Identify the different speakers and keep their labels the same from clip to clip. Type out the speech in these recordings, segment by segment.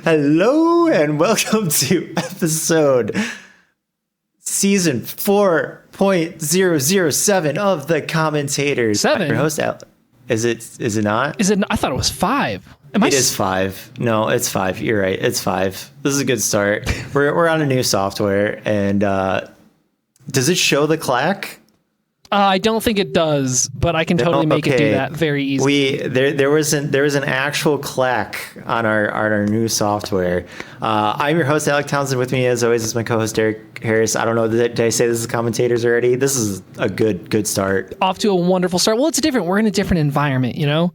Speaker 1: Hello and welcome to season 4.007 of The Commentators.
Speaker 2: Seven?
Speaker 1: I'm your host, Is it not?
Speaker 2: Is it? I thought it was 5.
Speaker 1: It is 5. No, it's 5. You're right. It's 5. This is a good start. We're on a new software, and does it show the clack?
Speaker 2: I don't think it does, but I can totally make it do that very easily.
Speaker 1: There was an actual clack on our new software. I'm your host, Alec Townsend. With me, as always, is my co-host Derek Harris. I don't know, did I say this is Commentators already? This is a good start.
Speaker 2: Off to a wonderful start. Well, it's different. We're in a different environment, you know.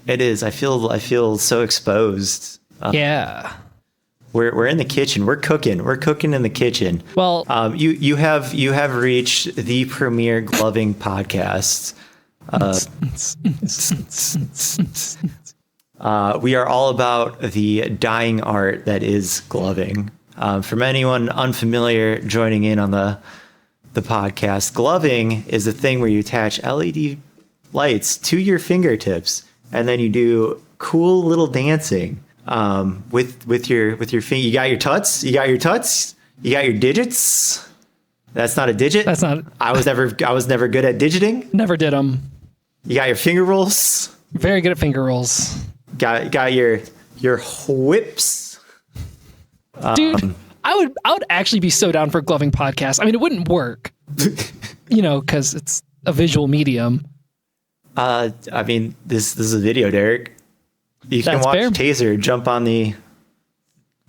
Speaker 1: It is. I feel so exposed.
Speaker 2: Yeah.
Speaker 1: We're in the kitchen. We're cooking. We're cooking in the kitchen.
Speaker 2: Well,
Speaker 1: you have reached the premier gloving podcast. We are all about the dying art that is gloving. From anyone unfamiliar joining in on the podcast, gloving is a thing where you attach LED lights to your fingertips, and then you do cool little dancing. With your finger. You got your tuts. You got your digits. That's not a digit.
Speaker 2: That's not.
Speaker 1: I was never good at digiting.
Speaker 2: Never did them.
Speaker 1: You got your finger rolls.
Speaker 2: Very good at finger rolls. Got
Speaker 1: your whips.
Speaker 2: Dude, I would actually be so down for a gloving podcast. I mean, it wouldn't work, because it's a visual medium.
Speaker 1: I mean, this is a video, Derek. You can watch Taser jump on the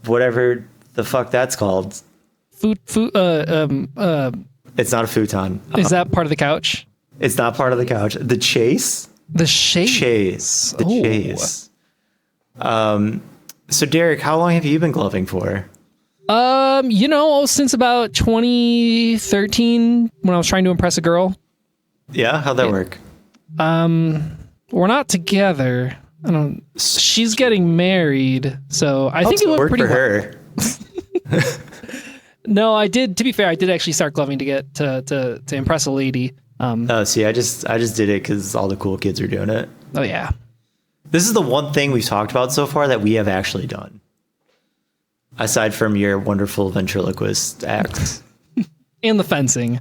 Speaker 1: whatever the fuck that's called. It's not a futon.
Speaker 2: Is that part of the couch?
Speaker 1: It's not part of the couch. The chase.
Speaker 2: The chase.
Speaker 1: Chase. So Derek, how long have you been gloving for?
Speaker 2: Since about 2013 when I was trying to impress a girl.
Speaker 1: Yeah, how'd that work?
Speaker 2: We're not together. I don't. She's getting married, so I think it went pretty well.
Speaker 1: For her.
Speaker 2: No, I did. To be fair, I did actually start gloving to get to impress a lady.
Speaker 1: See, I just did it because all the cool kids are doing it.
Speaker 2: Oh yeah.
Speaker 1: This is the one thing we've talked about so far that we have actually done, aside from your wonderful ventriloquist act
Speaker 2: and the fencing.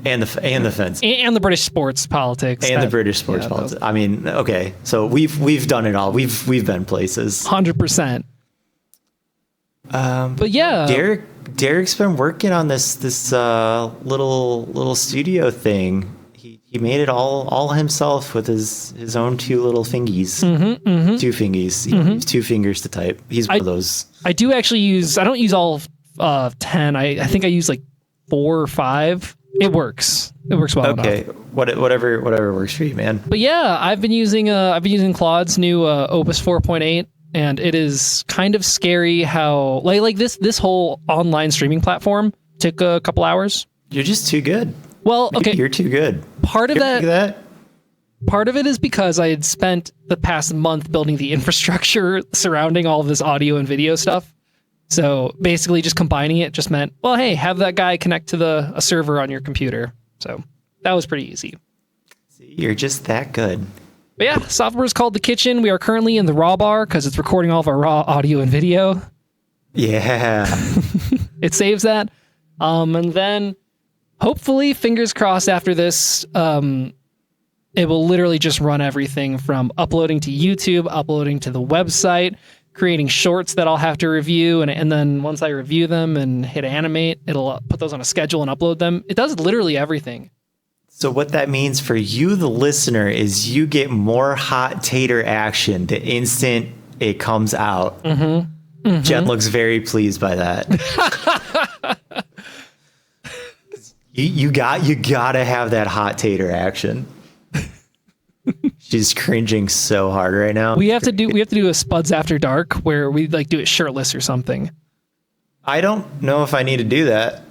Speaker 1: And the fence
Speaker 2: and the British sports politics
Speaker 1: and the British sports politics. I mean, okay, so we've done it all. We've been places.
Speaker 2: 100%. But yeah,
Speaker 1: Derek's been working on this little studio thing. He made it all himself with his own two little fingies, two fingies. He used 2 fingers to type. He's one of those. I
Speaker 2: do actually use. I don't use all 10. I think I use like 4 or 5. It works. It works well
Speaker 1: okay.
Speaker 2: enough.
Speaker 1: Whatever works for you, man.
Speaker 2: But yeah, I've been using Claude's new Opus 4.8, and it is kind of scary how like this whole online streaming platform took a couple hours.
Speaker 1: You're just too good.
Speaker 2: Well,
Speaker 1: Maybe
Speaker 2: okay,
Speaker 1: you're too good.
Speaker 2: Part of it is because I had spent the past month building the infrastructure surrounding all of this audio and video stuff. So basically just combining it just meant, well, hey, have that guy connect to a server on your computer. So that was pretty easy.
Speaker 1: You're just that good.
Speaker 2: But yeah, software is called The Kitchen. We are currently in the raw bar because it's recording all of our raw audio and video.
Speaker 1: Yeah.
Speaker 2: It saves that. And then hopefully, fingers crossed after this, it will literally just run everything from uploading to YouTube, uploading to the website, creating shorts that I'll have to review, and then once I review them and hit animate, it'll put those on a schedule and upload them. It does literally everything.
Speaker 1: So what that means for you, the listener, is you get more hot tater action the instant it comes out. Jen looks very pleased by that. you gotta have that hot tater action. She's cringing so hard right now.
Speaker 2: We have to do a Spuds After Dark where we like do it shirtless or something.
Speaker 1: I don't know if I need to do that.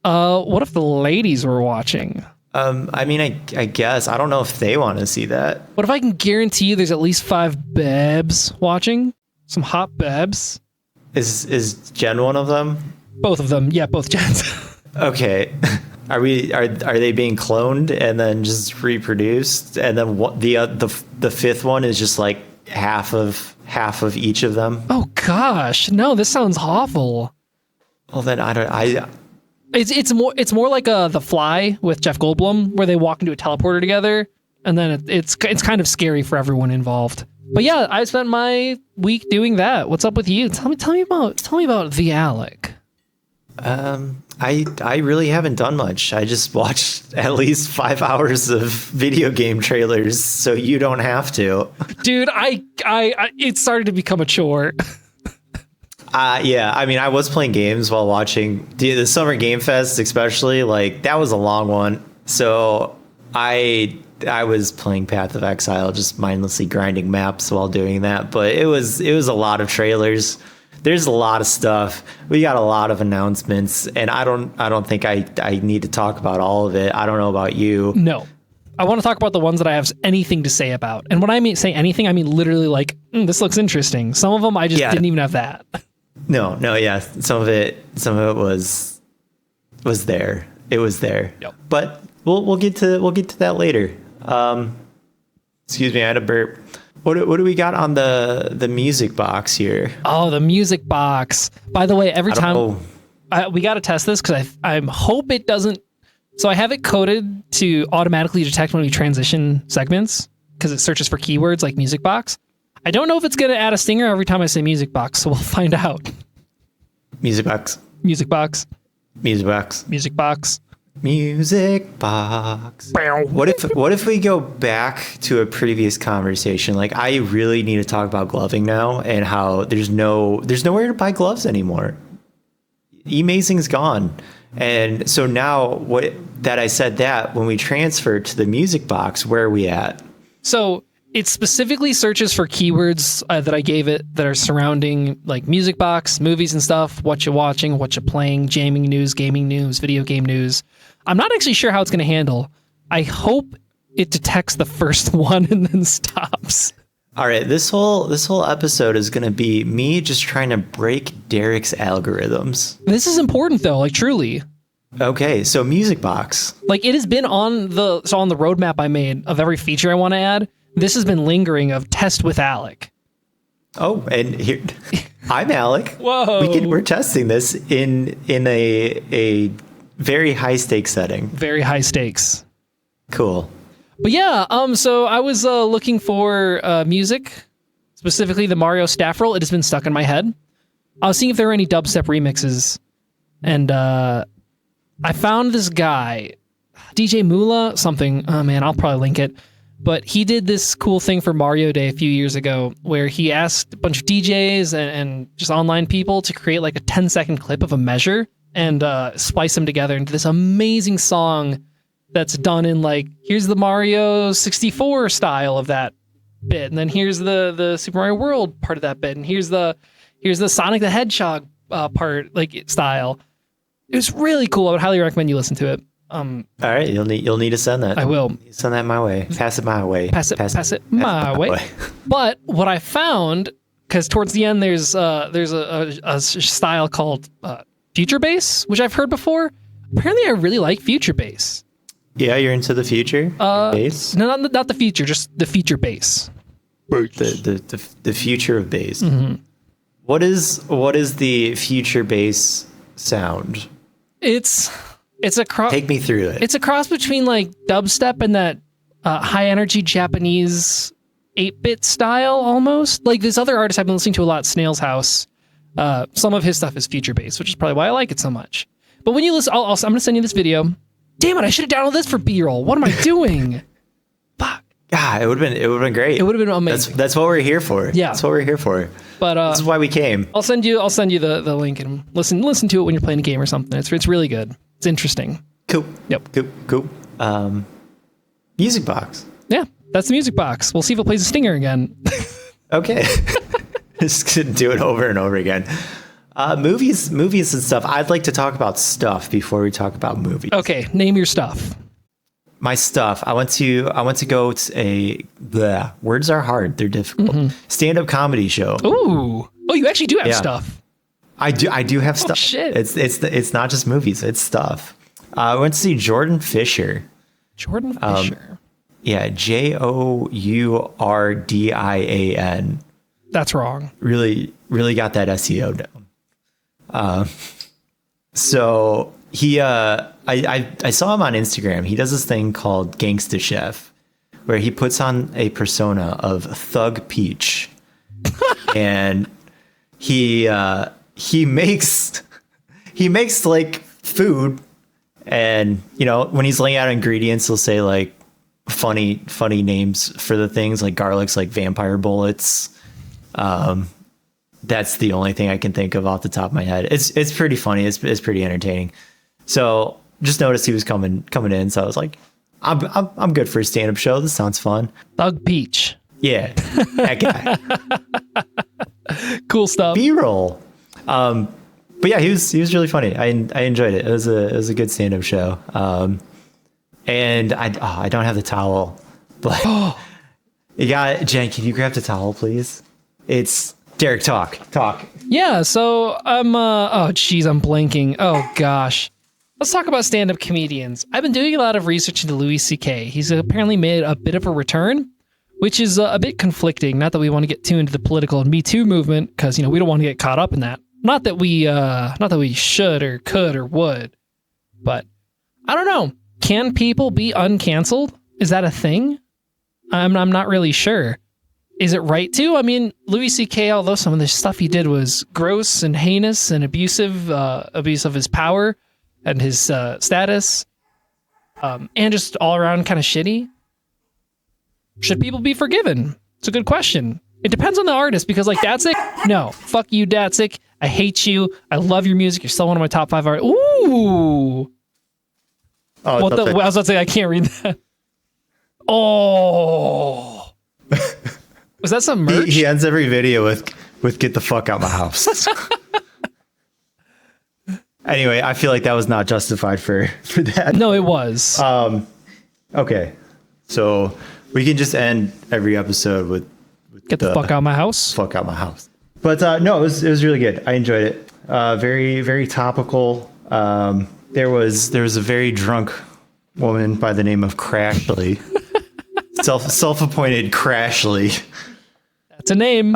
Speaker 2: What if the ladies were watching?
Speaker 1: I mean, I guess I don't know if they want to see that.
Speaker 2: What if I can guarantee you there's at least 5 babes watching? Some hot babes.
Speaker 1: Is Jen one of them?
Speaker 2: Both of them. Yeah, both Jens.
Speaker 1: Okay. Are they being cloned and then just reproduced, and then what the 5th one is just like half of each of them.
Speaker 2: Oh gosh, no, this sounds awful.
Speaker 1: Well, then
Speaker 2: It's more like The Fly with Jeff Goldblum, where they walk into a teleporter together, and then it's kind of scary for everyone involved. But yeah, I spent my week doing that. What's up with you? Tell me about the Alec.
Speaker 1: I really haven't done much. I just watched at least 5 hours of video game trailers, so you don't have to.
Speaker 2: Dude, I it started to become a chore.
Speaker 1: Yeah, I mean, I was playing games while watching the Summer Game Fest, especially. Like, that was a long one. So I was playing Path of Exile, just mindlessly grinding maps while doing that. But it was a lot of trailers. There's a lot of stuff. We got a lot of announcements, and I don't think I need to talk about all of it. I don't know about you.
Speaker 2: No. I want to talk about the ones that I have anything to say about. And when I say anything, I mean literally like, this looks interesting. Some of them I just didn't even have that. No,
Speaker 1: yeah. Some of it was there. It was there.
Speaker 2: Yep.
Speaker 1: But we'll get to that later. Excuse me, I had a burp. What do we got on the music box here?
Speaker 2: Oh, the music box. By the way, every time we got to test this because I hope it doesn't. So I have it coded to automatically detect when we transition segments because it searches for keywords like music box. I don't know if it's going to add a stinger every time I say music box, so we'll find out.
Speaker 1: Music box.
Speaker 2: Music box.
Speaker 1: Music box.
Speaker 2: Music box.
Speaker 1: Music box. What if we go back to a previous conversation? Like, I really need to talk about gloving now and how there's nowhere to buy gloves anymore. E-Mazing's gone. And so now that I said that, when we transfer to the music box, where are we at? So
Speaker 2: it specifically searches for keywords that I gave it that are surrounding like music box, movies and stuff, what you're watching, what you're playing, jamming news, gaming news, video game news. I'm not actually sure how it's going to handle. I hope it detects the first one and then stops.
Speaker 1: All right, this whole episode is going to be me just trying to break Derek's algorithms.
Speaker 2: This is important though, like truly.
Speaker 1: Okay, so music box.
Speaker 2: Like it has been on the roadmap I made of every feature I want to add. This has been lingering of test with Alec.
Speaker 1: Oh, and here I'm Alec.
Speaker 2: Whoa.
Speaker 1: We're testing this in a very high stakes setting.
Speaker 2: Very high stakes.
Speaker 1: Cool.
Speaker 2: But yeah, so I was looking for music, specifically the Mario staff roll. It has been stuck in my head. I was seeing if there were any dubstep remixes, and I found this guy, DJ Moolah something. Oh man, I'll probably link it. But he did this cool thing for Mario Day a few years ago where he asked a bunch of DJs and just online people to create like a 10-second clip of a measure and splice them together into this amazing song that's done in like, here's the Mario 64 style of that bit, and then here's the Super Mario World part of that bit, and here's the Sonic the Hedgehog part, like style. It was really cool. I would highly recommend you listen to it.
Speaker 1: All right, you'll need to send that.
Speaker 2: I will
Speaker 1: send that my way. Pass it my way.
Speaker 2: Pass it my way. But what I found, because towards the end there's a style called future bass, which I've heard before. Apparently, I really like future bass.
Speaker 1: Yeah, you're into the future bass.
Speaker 2: No, not the future, just the feature bass.
Speaker 1: The future of bass.
Speaker 2: Mm-hmm.
Speaker 1: What is the future bass sound?
Speaker 2: It's a cross.
Speaker 1: Take me through it.
Speaker 2: It's a cross between like dubstep and that high energy Japanese 8-bit style almost. Like this other artist I've been listening to a lot, Snail's House. Some of his stuff is future based, which is probably why I like it so much. But when you listen, I'm going to send you this video. Damn it! I should have downloaded this for B-roll. What am I doing? Fuck.
Speaker 1: God, it would have been great.
Speaker 2: It would have been amazing.
Speaker 1: That's what we're here for.
Speaker 2: Yeah,
Speaker 1: that's what we're here for.
Speaker 2: But
Speaker 1: this is why we came.
Speaker 2: I'll send you the link and listen to it when you're playing a game or something. It's really good. It's interesting.
Speaker 1: Cool.
Speaker 2: Yep.
Speaker 1: Cool. Music box.
Speaker 2: Yeah, that's the music box. We'll see if it plays a stinger again.
Speaker 1: Okay. Just gonna do it over and over again. Movies and stuff. I'd like to talk about stuff before we talk about movies.
Speaker 2: Okay, name your stuff.
Speaker 1: My stuff. I went to go to words are hard. They're difficult.
Speaker 2: Mm-hmm.
Speaker 1: Stand-up comedy show.
Speaker 2: Ooh. Oh, you actually do have stuff.
Speaker 1: I do have stuff.
Speaker 2: Shit.
Speaker 1: It's not just movies. It's stuff. I went to see Jordan Fisher.
Speaker 2: Jordan Fisher.
Speaker 1: Yeah, Jourdian.
Speaker 2: That's wrong.
Speaker 1: Really, really got that SEO down. So he, I saw him on Instagram. He does this thing called Gangsta Chef, where he puts on a persona of Thug Peach, and he makes like food, and when he's laying out ingredients, he'll say like funny names for the things, like garlic's like vampire bullets. That's the only thing I can think of off the top of my head. It's pretty funny. It's pretty entertaining. So just noticed he was coming in. So I was like, I'm good for a stand-up show. This sounds fun.
Speaker 2: Thug Peach.
Speaker 1: Yeah, that guy.
Speaker 2: Cool stuff.
Speaker 1: B-roll. But yeah, he was really funny. I enjoyed it. It was a good stand-up show. And I don't have the towel, but you got Jen. Can you grab the towel, please? It's Derek. Talk.
Speaker 2: Yeah. So I'm blanking. Oh gosh. Let's talk about stand-up comedians. I've been doing a lot of research into Louis C.K. He's apparently made a bit of a return, which is a bit conflicting. Not that we want to get too into the political and Me Too movement, because we don't want to get caught up in that. Not that we should or could or would, but I don't know. Can people be uncancelled? Is that a thing? I'm not really sure. Is it right to? I mean, Louis C.K., although some of the stuff he did was gross and heinous and abusive, abuse of his power and his status, and just all around kind of shitty. Should people be forgiven? It's a good question. It depends on the artist, because like Datsik, no, fuck you, Datsik. I hate you. I love your music. You're still one of my top 5 artists. Ooh. I was about to say I can't read that. Oh. Was that some merch?
Speaker 1: He ends every video with "Get the fuck out my house." Anyway, I feel like that was not justified for that.
Speaker 2: No, it was.
Speaker 1: Okay, so we can just end every episode with
Speaker 2: "Get the fuck out my house."
Speaker 1: Fuck out my house. But no, it was really good. I enjoyed it. Very, very topical. There was a very drunk woman by the name of Crashly, self-appointed Crashly.
Speaker 2: That's a name.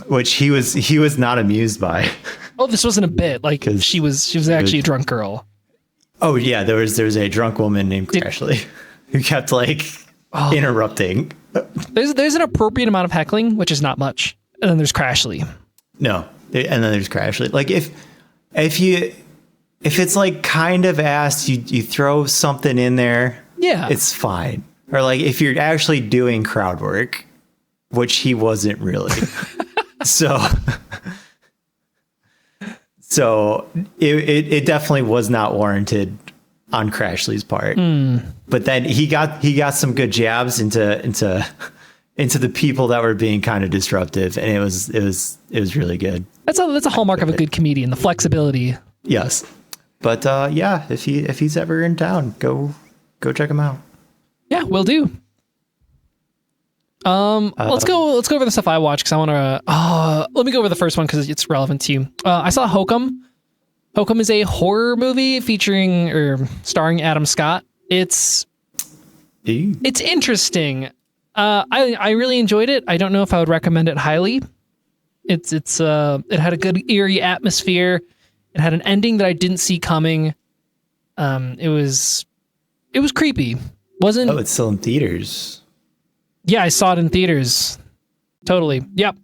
Speaker 1: Which he was not amused by.
Speaker 2: Oh, this wasn't a bit. Like she was actually a drunk girl.
Speaker 1: Oh yeah, there was a drunk woman named Crashly who kept interrupting.
Speaker 2: There's an appropriate amount of heckling, which is not much, and then there's Crashly.
Speaker 1: No, and then there's Crashly. Like if it's like kind of asked, you throw something in there. Yeah, it's fine. Or like if you're actually doing crowd work, which he wasn't really. So it definitely was not warranted on Crashly's part. But then he got some good jabs into the people that were being kind of disruptive, and it was really good. That's
Speaker 2: a hallmark of a good comedian, the flexibility.
Speaker 1: Yes. But yeah, if he's ever in town, go check him out.
Speaker 2: Yeah, will do. Let's go over the stuff I watched, because I want to. Let me go over the first one because it's relevant to you. I saw Hokum. Hokum is a horror movie featuring or starring Adam Scott. It's interesting. I really enjoyed it. I don't know if I would recommend it highly. It had a good eerie atmosphere. It had an ending that I didn't see coming. It was creepy. Wasn't?
Speaker 1: Oh, it's still in theaters.
Speaker 2: Yeah, I saw it in theaters. Totally. Yep.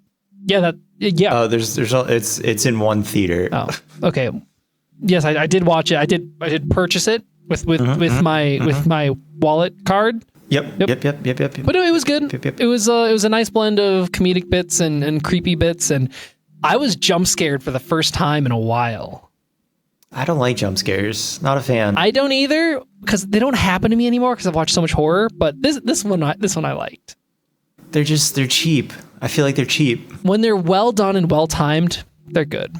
Speaker 2: Yeah. Yeah.
Speaker 1: Oh, it's in one theater.
Speaker 2: Oh, okay. Yes, I did watch it. I did purchase it with my wallet card.
Speaker 1: Yep.
Speaker 2: But it was good. Yep. It was a nice blend of comedic bits and creepy bits, and I was jump scared for the first time in a while.
Speaker 1: I don't like jump scares. Not a fan.
Speaker 2: I don't either, because they don't happen to me anymore because I've watched so much horror. But this one I liked.
Speaker 1: They're cheap. I feel like they're cheap.
Speaker 2: When they're well done and well timed, they're good.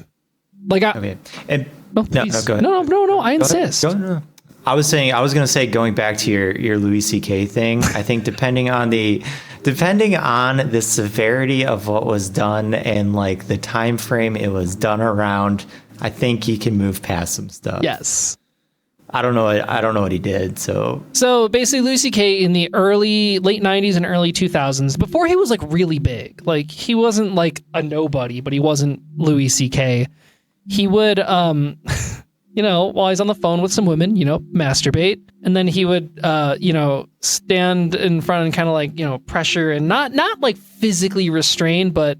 Speaker 2: Like
Speaker 1: okay. And
Speaker 2: no, go ahead. No. I insist.
Speaker 1: No. I was going to say, going back to your Louis C.K. thing, I think depending on the severity of what was done and like the time frame it was done around, I think you can move past some stuff.
Speaker 2: Yes.
Speaker 1: I don't know. I don't know what he did. So
Speaker 2: basically, Louis C.K. in the late 90s and early 2000s, before he was like really big, like he wasn't like a nobody, but he wasn't Louis C.K. He would, while he's on the phone with some women, masturbate. And then he would, stand in front and kind of like, pressure and not like physically restrain, but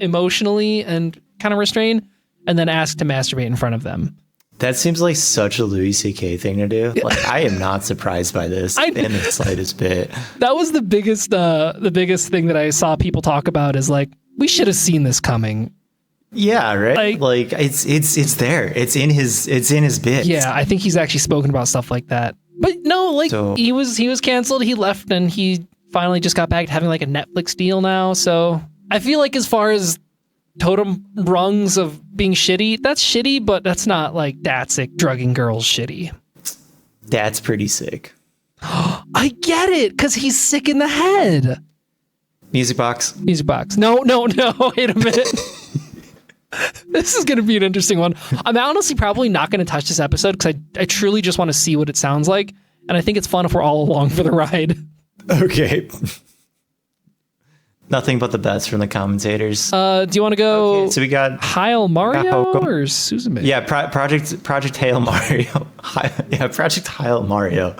Speaker 2: emotionally and kind of restrain, and then ask to masturbate in front of them.
Speaker 1: That seems like such a Louis C.K. thing to do. Like, I am not surprised by this in the slightest bit.
Speaker 2: That was the biggest thing that I saw people talk about is like, we should have seen this coming.
Speaker 1: Yeah, right. Like it's there. It's in his bits.
Speaker 2: Yeah, I think he's actually spoken about stuff like that. But no, like he was canceled. He left, and he finally just got back to having like a Netflix deal now. So I feel like as far as totem rungs of being shitty, that's shitty, but that's not like Datsik drugging girls shitty.
Speaker 1: That's pretty sick.
Speaker 2: I get it, because he's sick in the head.
Speaker 1: Music box.
Speaker 2: No, wait a minute. This is going to be an interesting one. I'm honestly probably not going to touch this episode because I truly just want to see what it sounds like. And I think it's fun if we're all along for the ride.
Speaker 1: Okay. Nothing but the best from the commentators.
Speaker 2: Do you want to go?
Speaker 1: Okay, so we got
Speaker 2: Heil Mario or Suzume?
Speaker 1: Yeah, Project Heil Mario. Project Heil Mario.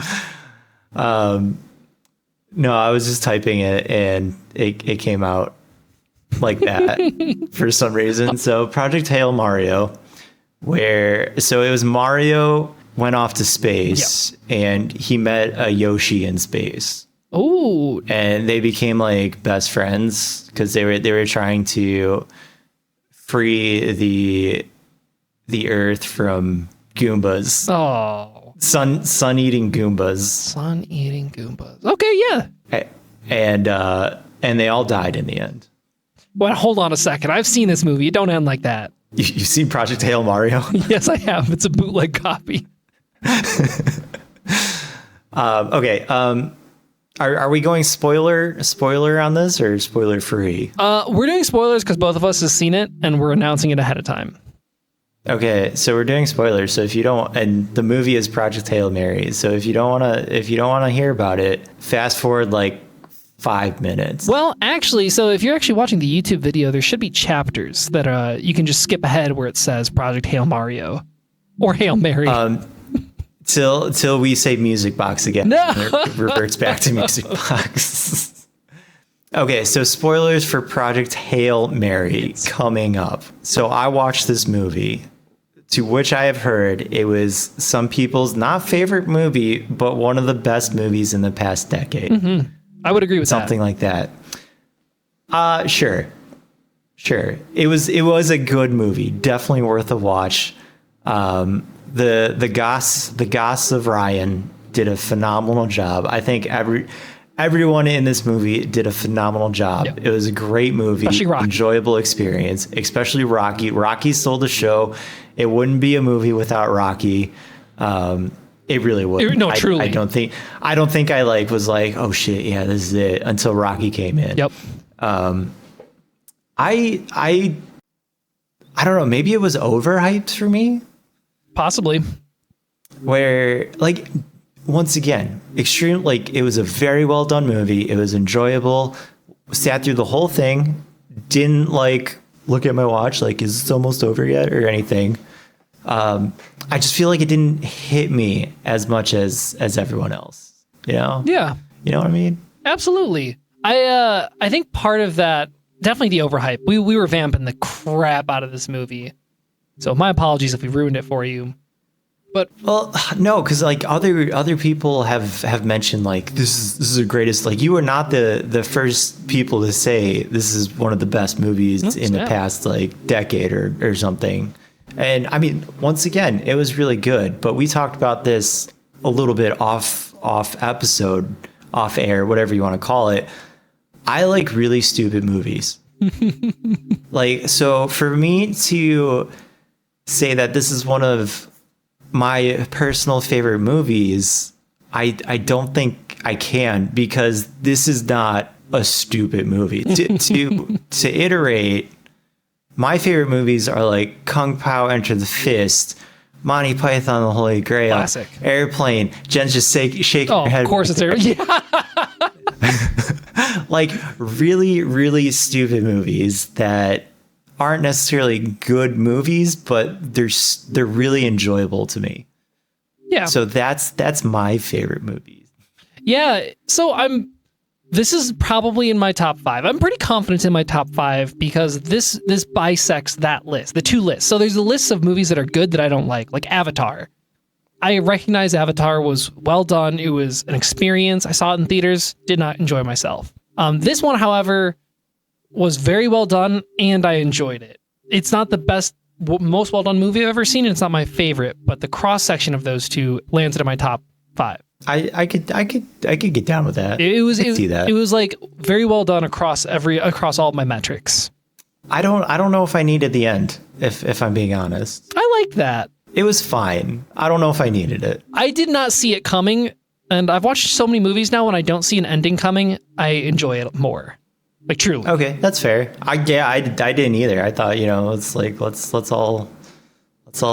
Speaker 1: No, I was just typing it and it came out like that for some reason. So Project Heil Mario, so it was Mario went off to space and he met a Yoshi in space.
Speaker 2: Oh,
Speaker 1: and they became like best friends because they were trying to free the Earth from Goombas.
Speaker 2: Oh,
Speaker 1: sun eating Goombas.
Speaker 2: Okay, yeah.
Speaker 1: And they all died in the end.
Speaker 2: Well, hold on a second. I've seen this movie. It don't end like that.
Speaker 1: You've seen Project Hail Mario?
Speaker 2: Yes, I have. It's a bootleg copy.
Speaker 1: Okay. Are we going spoiler on this or spoiler free?
Speaker 2: We're doing spoilers because both of us have seen it and we're announcing it ahead of time.
Speaker 1: Okay, so we're doing spoilers. So if you don't, and the movie is Project Hail Mary. So if you don't want to hear about it, fast forward like 5 minutes.
Speaker 2: Well, actually, so if you're actually watching the YouTube video, there should be chapters that you can just skip ahead where it says Project Hail Mario or Hail Mary.
Speaker 1: Till we say music box again.
Speaker 2: No.
Speaker 1: It reverts back to music box. Okay, so spoilers for Project Hail Mary coming up. So I watched this movie, to which I have heard it was some people's not favorite movie, but one of the best movies in the past decade.
Speaker 2: Mm-hmm. I would agree with
Speaker 1: something like that. Sure. It was a good movie, definitely worth a watch. The Goss of Ryan did a phenomenal job. I think everyone in this movie did a phenomenal job. Yep. It was a great movie, enjoyable experience, especially Rocky. Rocky stole the show. It wouldn't be a movie without Rocky. It really would.
Speaker 2: No, truly.
Speaker 1: I don't think I was like, oh shit, yeah, this is it, until Rocky came in.
Speaker 2: Yep.
Speaker 1: I don't know, maybe it was overhyped for me.
Speaker 2: Possibly.
Speaker 1: Where, like, once again, extreme, like, it was a very well done movie. It was enjoyable. Sat through the whole thing. Didn't like look at my watch like, is this almost over yet or anything. I just feel like it didn't hit me as much as everyone else. You know?
Speaker 2: Yeah.
Speaker 1: You know what I mean?
Speaker 2: Absolutely. I think part of that, definitely the overhype. We were vamping the crap out of this movie. So my apologies if we ruined it for you. But
Speaker 1: well, no, because like other people have mentioned like this is the greatest. Like, you were not the first people to say this is one of the best movies in the past like decade or something. And I mean, once again, it was really good. But we talked about this a little bit off episode, off air, whatever you want to call it. I like really stupid movies. Like, so for me to say that this is one of my personal favorite movies, I don't think I can, because this is not a stupid movie. To iterate, my favorite movies are like Kung Pao Enter the Fist, Monty Python, the Holy Grail,
Speaker 2: Classic.
Speaker 1: Airplane. Jen's just shaking
Speaker 2: Oh,
Speaker 1: her head.
Speaker 2: of course it's yeah.
Speaker 1: Like really, really stupid movies that aren't necessarily good movies, but they're really enjoyable to me.
Speaker 2: Yeah.
Speaker 1: So that's my favorite movies.
Speaker 2: Yeah. So this is probably in my top 5. I'm pretty confident in my top 5 because this bisects that list, the two lists. So there's a list of movies that are good that I don't like Avatar. I recognize Avatar was well done. It was an experience. I saw it in theaters, did not enjoy myself. This one, however, was very well done and I enjoyed it. It's not the most well done movie I've ever seen, and it's not my favorite, but the cross section of those two lands into my top 5.
Speaker 1: I could get down with that.
Speaker 2: It was
Speaker 1: see that.
Speaker 2: It was like very well done across all of my metrics.
Speaker 1: I don't know if I needed the end, if I'm being honest.
Speaker 2: I liked that.
Speaker 1: It was fine. I don't know if I needed it.
Speaker 2: I did not see it coming, and I've watched so many movies now when I don't see an ending coming, I enjoy it more. Like truly.
Speaker 1: Okay, that's fair. I didn't either. I thought, it's like let's all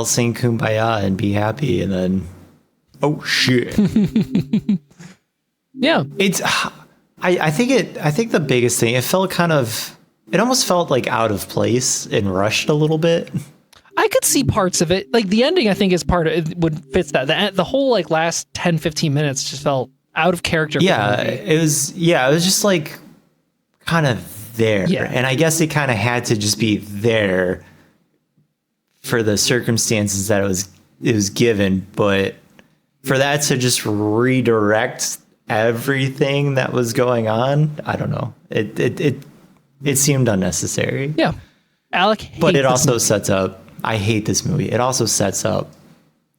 Speaker 1: sing Kumbaya and be happy, and then oh shit.
Speaker 2: Yeah.
Speaker 1: It's I think the biggest thing, it almost felt like out of place and rushed a little bit.
Speaker 2: I could see parts of it. Like the ending, I think is part of it would fit that. The whole like last 10, 15 minutes just felt out of character.
Speaker 1: Yeah, it was just like kind of there.
Speaker 2: Yeah.
Speaker 1: And I guess it kind of had to just be there for the circumstances that it was given, but for that to just redirect everything that was going on, I don't know. It seemed unnecessary.
Speaker 2: Yeah. Alec,
Speaker 1: but it also sets up. I hate this movie. It also sets up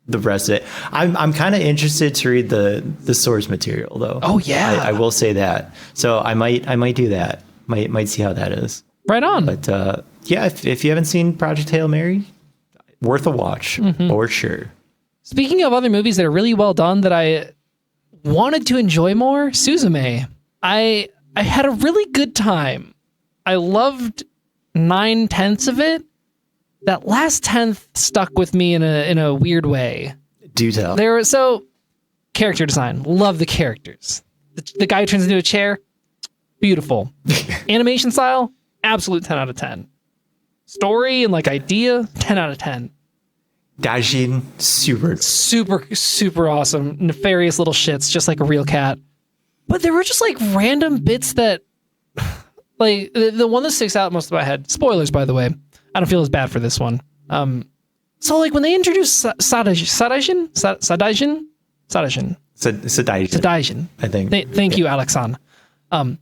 Speaker 1: the rest of it. I'm kind of interested to read the source material though.
Speaker 2: Oh yeah,
Speaker 1: I will say that. So I might do that. Might see how that is.
Speaker 2: Right on.
Speaker 1: But yeah, if you haven't seen Project Hail Mary, worth a watch for sure.
Speaker 2: Speaking of other movies that are really well done that I wanted to enjoy more, Suzume. I had a really good time. I loved 9/10 of it. That last 10th stuck with me in a weird way.
Speaker 1: Do tell.
Speaker 2: Character design. Love the characters. The guy who turns into a chair. Beautiful. Animation style. Absolute 10 out of 10. Story and like idea. 10 out of 10.
Speaker 1: Daijin,
Speaker 2: super awesome. Nefarious little shits, just like a real cat. But there were just like random bits that, like the one that sticks out most of my head. Spoilers, by the way. I don't feel as bad for this one. So like when they introduced Sadaijin,
Speaker 1: I think.
Speaker 2: Thank you, Alexan. When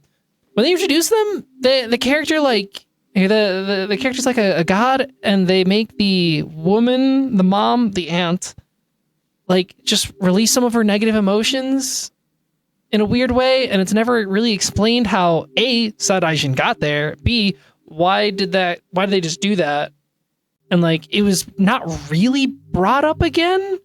Speaker 2: they introduce them, the character like the character's like a god, and they make the woman, the mom, the aunt, like just release some of her negative emotions in a weird way, and it's never really explained how A, Sadaijin got there, B, why did they just do that? And like it was not really brought up again.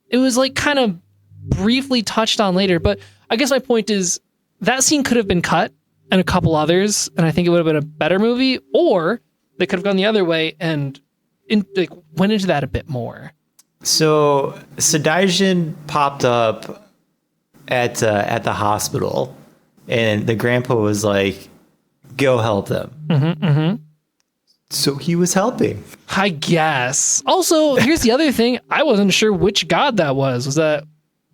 Speaker 2: It was like kind of briefly touched on later, but I guess my point is that scene could have been cut and a couple others, and I think it would have been a better movie, or they could have gone the other way and went into that a bit more.
Speaker 1: So Sadaijin popped up at the hospital, and the grandpa was like, "Go help them." So he was helping,
Speaker 2: I guess. Also, here's the other thing: I wasn't sure which god that was. Was that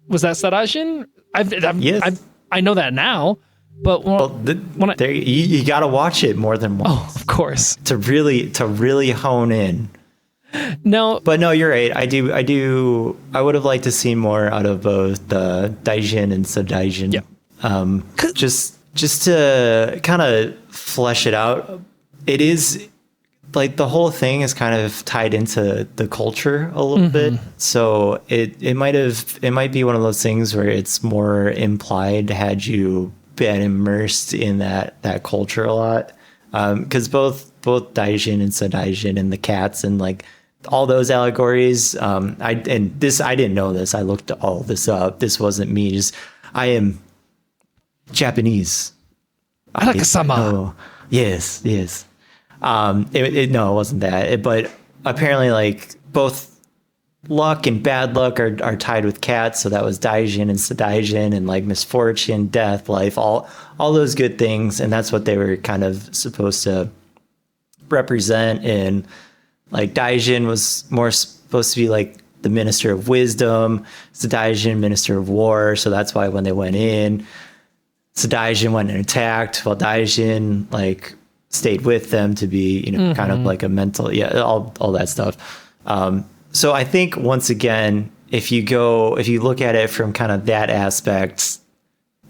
Speaker 2: Sadaijin?
Speaker 1: Yes.
Speaker 2: I know that now, but
Speaker 1: you got to watch it more than once.
Speaker 2: Oh, of course,
Speaker 1: to really hone in.
Speaker 2: No,
Speaker 1: but no, you're right. I would have liked to see more out of both the Daijin and Sadaijin.
Speaker 2: Yeah.
Speaker 1: Just to kind of flesh it out. It is like the whole thing is kind of tied into the culture a little bit. So it might be one of those things where it's more implied had you been immersed in that culture a lot. Because both Daijin and Sadaijin and the cats and like all those allegories. I didn't know this. I looked all this up. This wasn't me. I am Japanese.
Speaker 2: Alaka-sama.
Speaker 1: Oh, yes. No, it wasn't that. But apparently, like both luck and bad luck are tied with cats. So that was Daijin and Sedaijin, and like misfortune, death, life, all those good things. And that's what they were kind of supposed to represent. And like Daijin was more supposed to be like the minister of wisdom, Sedaijin, minister of war. So that's why when they went in, Sedaijin went and attacked, while Daijin like stayed with them to be, kind of like a mental, all that stuff. So I think once again, if you look at it from kind of that aspect,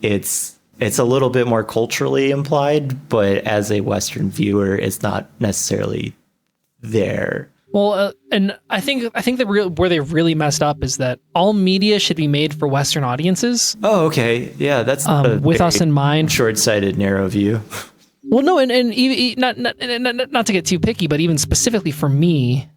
Speaker 1: it's a little bit more culturally implied, but as a Western viewer, it's not necessarily there.
Speaker 2: Well, and I think where they really messed up is that all media should be made for Western audiences.
Speaker 1: Oh, okay, yeah, that's
Speaker 2: with us in mind.
Speaker 1: Short-sighted, narrow view.
Speaker 2: Well, no, and not to get too picky, but even specifically for me,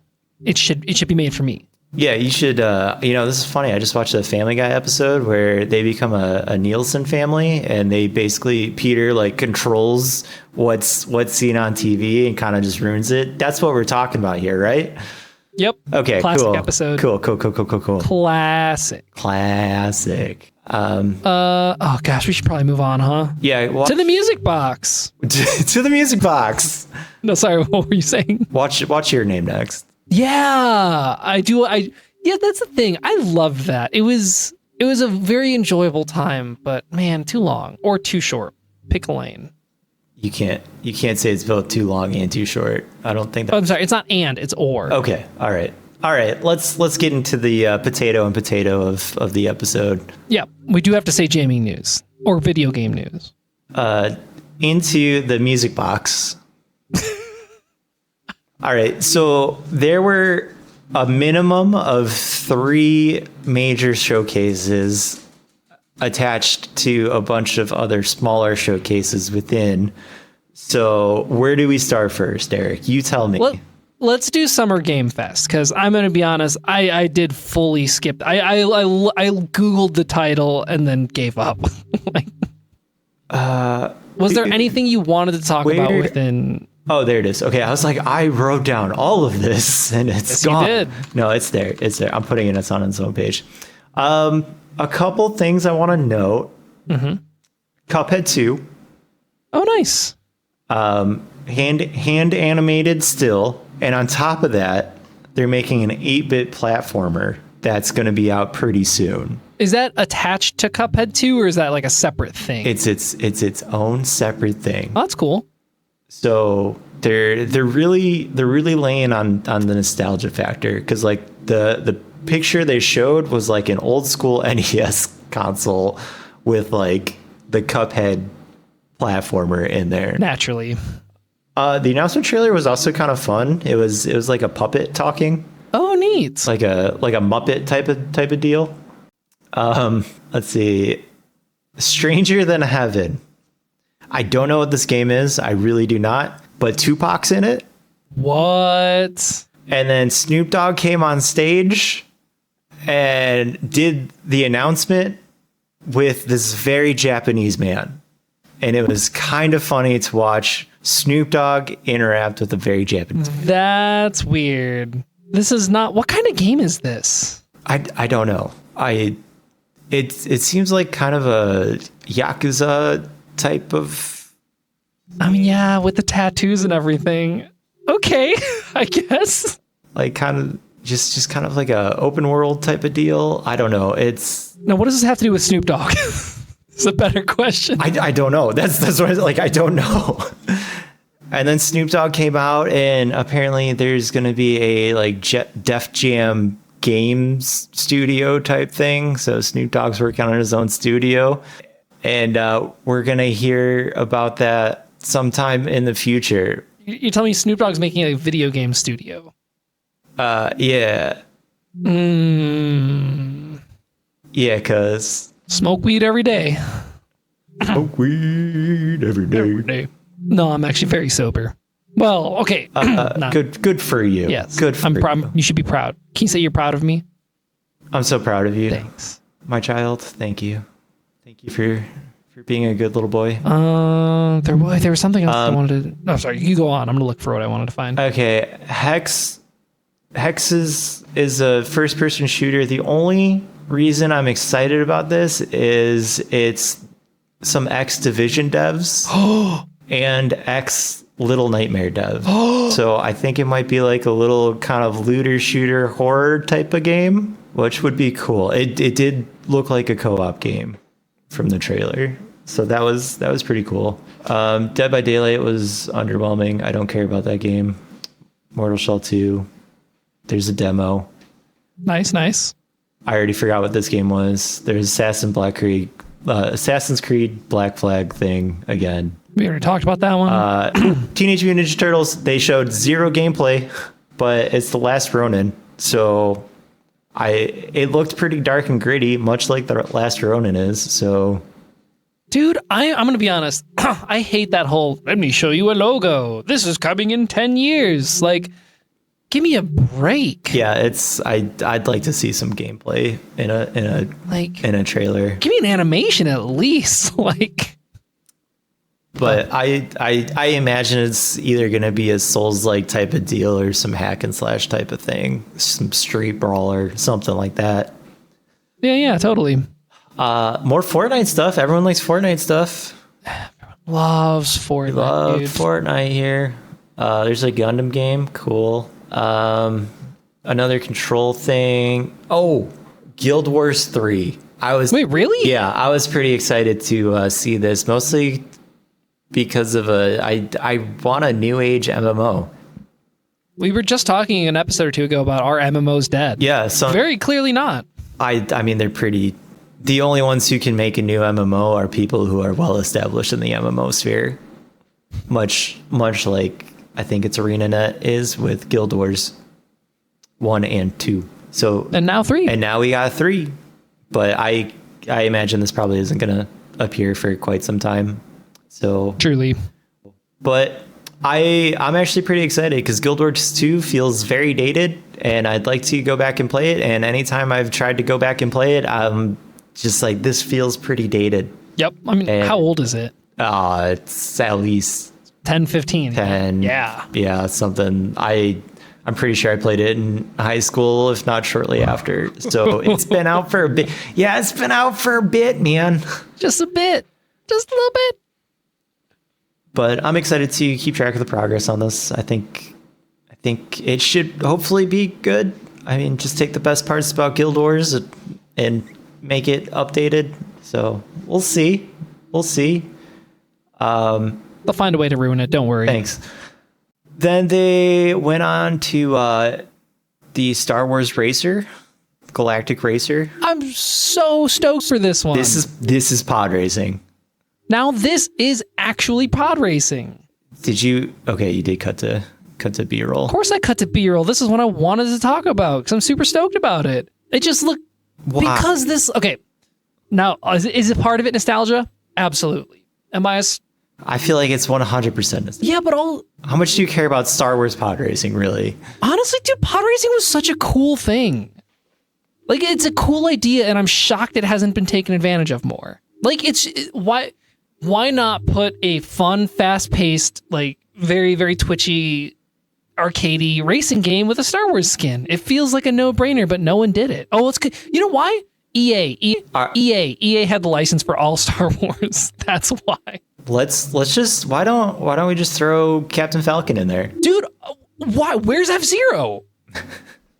Speaker 2: it should be made for me.
Speaker 1: Yeah, you should. This is funny. I just watched a Family Guy episode where they become a Nielsen family, and they basically Peter like controls what's seen on TV and kind of just ruins it. That's what we're talking about here, right?
Speaker 2: Yep.
Speaker 1: Okay.
Speaker 2: Classic
Speaker 1: cool.
Speaker 2: episode.
Speaker 1: Cool.
Speaker 2: Classic.
Speaker 1: Oh
Speaker 2: gosh, we should probably move on, huh?
Speaker 1: Yeah.
Speaker 2: To the music box.
Speaker 1: To the music box.
Speaker 2: No, sorry. What were you saying?
Speaker 1: Watch Your Name next.
Speaker 2: Yeah, I do. Yeah, that's the thing. I loved that. It was a very enjoyable time, but man, too long or too short. Pick a lane.
Speaker 1: You can't say it's both too long and too short. I don't think that.
Speaker 2: I'm sorry. It's not and. It's or.
Speaker 1: Okay. All right. Let's get into the potato of the episode.
Speaker 2: Yeah, we do have to say gaming news or video game news.
Speaker 1: Into the music box. All right, so there were a minimum of 3 major showcases attached to a bunch of other smaller showcases within. So where do we start first, Derek? You tell me.
Speaker 2: Let's do Summer Game Fest, because I'm going to be honest, I did fully skip. I Googled the title and then gave up. Was there anything you wanted to talk about within...
Speaker 1: Oh, there it is. Okay, I was like, I wrote down all of this, and it's gone.
Speaker 2: You did.
Speaker 1: No, it's there. I'm putting it on its own page. A couple things I want to note. Mm-hmm. Cuphead 2.
Speaker 2: Oh, nice.
Speaker 1: Hand animated still, and on top of that, they're making an 8-bit platformer that's going to be out pretty soon.
Speaker 2: Is that attached to Cuphead 2, or is that like a separate thing?
Speaker 1: It's its own separate thing.
Speaker 2: Oh, that's cool.
Speaker 1: So they're really laying on the nostalgia factor, because like the picture they showed was like an old school NES console with like the Cuphead platformer in there.
Speaker 2: Naturally.
Speaker 1: The announcement trailer was also kind of fun. It was like a puppet talking.
Speaker 2: Oh, neat.
Speaker 1: Like a Muppet type of deal. Let's see. Stranger Than Heaven. I don't know what this game is. I really do not. But Tupac's in it.
Speaker 2: What?
Speaker 1: And then Snoop Dogg came on stage and did the announcement with this very Japanese man. And it was kind of funny to watch Snoop Dogg interact with a very Japanese man.
Speaker 2: That's weird. This is not... What kind of game is this?
Speaker 1: I don't know. It seems like kind of a Yakuza type of...
Speaker 2: I mean, yeah, with the tattoos and everything. Okay, I guess.
Speaker 1: Like kind of just kind of like a open world type of deal. I don't know. Now,
Speaker 2: what does this have to do with Snoop Dogg? It's a better question.
Speaker 1: I don't know. That's what I don't know. And then Snoop Dogg came out, and apparently there's going to be a like Def Jam games studio type thing. So Snoop Dogg's working on his own studio. And we're going to hear about that sometime in the future.
Speaker 2: You're telling me Snoop Dogg's making a video game studio?
Speaker 1: Yeah. Yeah, because...
Speaker 2: Smoke weed every day.
Speaker 1: Smoke weed every day.
Speaker 2: No, I'm actually very sober. Well, okay.
Speaker 1: Good for you.
Speaker 2: Yes.
Speaker 1: Good for you.
Speaker 2: You should be proud. Can you say you're proud of me?
Speaker 1: I'm so proud of you.
Speaker 2: Thanks.
Speaker 1: My child, thank you. Thank you for being a good little boy.
Speaker 2: There was something else I wanted to... No, sorry. You go on. I'm going to look for what I wanted to find.
Speaker 1: Okay. Hex Hex is a first-person shooter. The only reason I'm excited about this is it's some X Division devs and X Little Nightmare dev. So I think it might be like a little kind of looter shooter horror type of game, which would be cool. It did look like a co-op game from the trailer. So that was pretty cool. Dead by Daylight was underwhelming. I don't care about that game. Mortal Shell 2. There's a demo.
Speaker 2: Nice.
Speaker 1: I already forgot what this game was. There's Assassin's Creed Black Flag thing again.
Speaker 2: We already talked about that one.
Speaker 1: Teenage Mutant Ninja Turtles, they showed zero gameplay, but it's The Last Ronin. So it looked pretty dark and gritty, much like The Last Ronin is. So,
Speaker 2: dude, I'm going to be honest. I hate that whole, let me show you a logo. This is coming in 10 years. Like, give me a break.
Speaker 1: Yeah, I'd like to see some gameplay in a trailer.
Speaker 2: Give me an animation at least.
Speaker 1: But I imagine it's either going to be a Souls-like type of deal or some hack and slash type of thing, some street brawler, something like that.
Speaker 2: Yeah, totally.
Speaker 1: More Fortnite stuff. Everyone likes Fortnite stuff.
Speaker 2: Loves Fortnite.
Speaker 1: Love
Speaker 2: dude.
Speaker 1: Fortnite here. There's a Gundam game. Cool. Another Control thing. Oh, Guild Wars 3.
Speaker 2: Wait, really?
Speaker 1: Yeah, I was pretty excited to see this, mostly because of I want a new age MMO.
Speaker 2: We were just talking an episode or two ago about our MMOs dead.
Speaker 1: Yeah, so
Speaker 2: very clearly not.
Speaker 1: I mean, they're pretty. The only ones who can make a new MMO are people who are well established in the MMO sphere. Much like I think it's ArenaNet is with Guild Wars 1 and 2. So
Speaker 2: and now 3.
Speaker 1: And now we got 3. But I imagine this probably isn't going to appear for quite some time. So
Speaker 2: truly.
Speaker 1: But I'm actually pretty excited because Guild Wars 2 feels very dated and I'd like to go back and play it. And anytime I've tried to go back and play it, I'm just like, this feels pretty dated.
Speaker 2: Yep. I mean, how old is it?
Speaker 1: It's at least
Speaker 2: 10, 15.
Speaker 1: 10.
Speaker 2: Yeah.
Speaker 1: Yeah, something. I'm pretty sure I played it in high school, if not shortly after. So it's been out for a bit. Yeah, it's been out for a bit, man.
Speaker 2: Just a bit. Just a little bit.
Speaker 1: But I'm excited to keep track of the progress on this. I think it should hopefully be good. I mean, just take the best parts about Guild Wars and make it updated. So we'll see.
Speaker 2: They'll find a way to ruin it. Don't worry.
Speaker 1: Thanks. Then they went on to the Star Wars Racer, Galactic Racer.
Speaker 2: I'm so stoked for this one.
Speaker 1: This is pod racing.
Speaker 2: Now this is actually pod racing.
Speaker 1: Did you? Okay, you did cut to B-roll.
Speaker 2: Of course I cut to B-roll. This is what I wanted to talk about because I'm super stoked about it. It just looked because this. Okay, now is it part of it nostalgia? Absolutely.
Speaker 1: I feel like it's 100%.
Speaker 2: Yeah, but
Speaker 1: how much do you care about Star Wars pod racing, really?
Speaker 2: Honestly, dude, pod racing was such a cool thing. Like, it's a cool idea, and I'm shocked it hasn't been taken advantage of more. Like, why not put a fun, fast-paced, like, very, very twitchy, arcadey racing game with a Star Wars skin? It feels like a no-brainer, but no one did it. Oh, it's good. You know why? EA had the license for all Star Wars. That's why.
Speaker 1: Let's just why don't we just throw Captain Falcon in there,
Speaker 2: dude? Why? Where's F-Zero?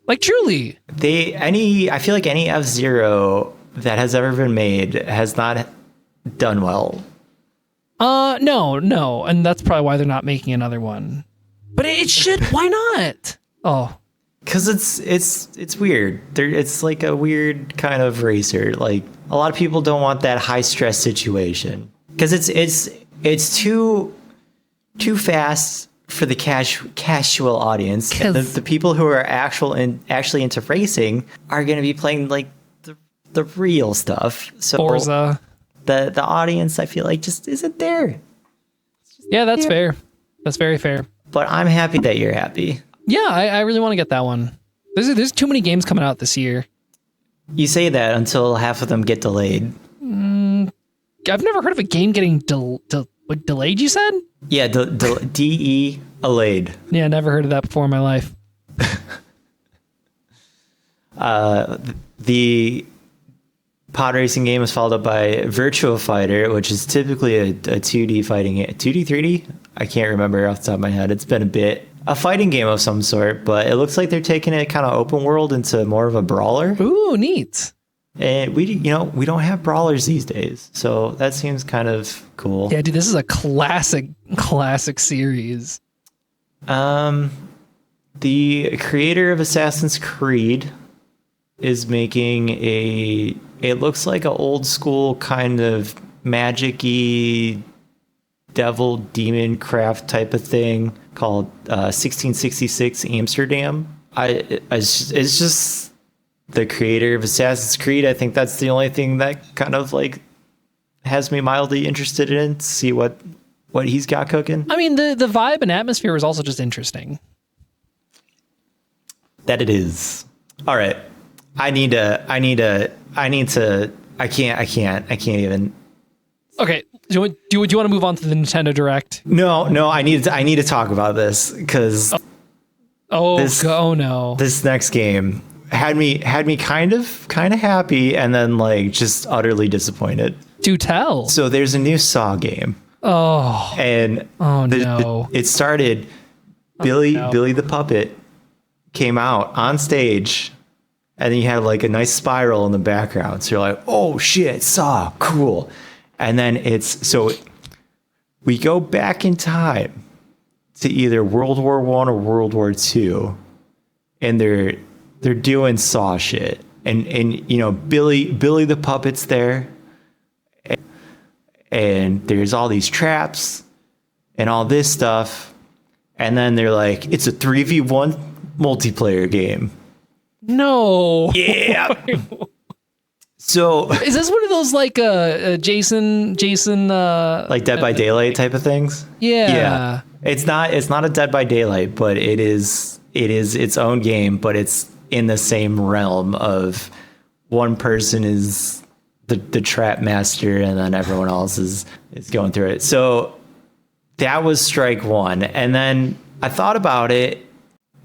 Speaker 2: Like, truly,
Speaker 1: I feel like any F-Zero that has ever been made has not done well.
Speaker 2: No, and that's probably why they're not making another one. But it should. Why not? Oh,
Speaker 1: because it's weird. It's like a weird kind of racer. Like, a lot of people don't want that high stress situation because it's too fast for the casual audience. And the people who are actually into racing are going to be playing like the real stuff. So
Speaker 2: Forza.
Speaker 1: The audience, I feel like, just isn't there.
Speaker 2: Yeah, that's fair. That's very fair.
Speaker 1: But I'm happy that you're happy.
Speaker 2: Yeah, I really want to get that one. There's too many games coming out this year.
Speaker 1: You say that until half of them get delayed.
Speaker 2: I've never heard of a game getting delayed, you said?
Speaker 1: Yeah, D-E-Allayed.
Speaker 2: Yeah, never heard of that before in my life.
Speaker 1: The pod racing game was followed up by Virtua Fighter, which is typically a 2D fighting game. 2D, 3D? I can't remember off the top of my head. It's been a bit. A fighting game of some sort, but it looks like they're taking it kind of open world into more of a brawler.
Speaker 2: Ooh, neat.
Speaker 1: And we don't have brawlers these days, so that seems kind of cool.
Speaker 2: Yeah, dude, this is a classic series.
Speaker 1: The creator of Assassin's Creed is making it looks like an old school kind of magic-y devil demon craft type of thing called 1666 Amsterdam. It's just the creator of Assassin's Creed. I think that's the only thing that kind of like has me mildly interested in to see what he's got cooking.
Speaker 2: I mean, the vibe and atmosphere was also just interesting.
Speaker 1: That it is. All right. I can't even.
Speaker 2: Okay. Do you want to move on to the Nintendo Direct?
Speaker 1: No, I need to talk about this because
Speaker 2: no.
Speaker 1: This next game had me kind of happy and then like just utterly disappointed.
Speaker 2: Do tell.
Speaker 1: So there's a new Saw game.
Speaker 2: Oh.
Speaker 1: And
Speaker 2: no.
Speaker 1: It started Billy the puppet came out on stage, and then you had like a nice spiral in the background. So you're like, oh shit, Saw, cool. And then we go back in time to either World War I or World War II, and they're doing Saw shit. And Billy the puppet's there, and there's all these traps and all this stuff. And then they're like, it's a 3v1 multiplayer game.
Speaker 2: No.
Speaker 1: Yeah. So
Speaker 2: is this one of those like Jason
Speaker 1: like Dead by Daylight type of things?
Speaker 2: Yeah.
Speaker 1: It's not a Dead by Daylight, but it is its own game, but it's in the same realm of one person is the trap master and then everyone else is going through it. So that was strike one. And then I thought about it,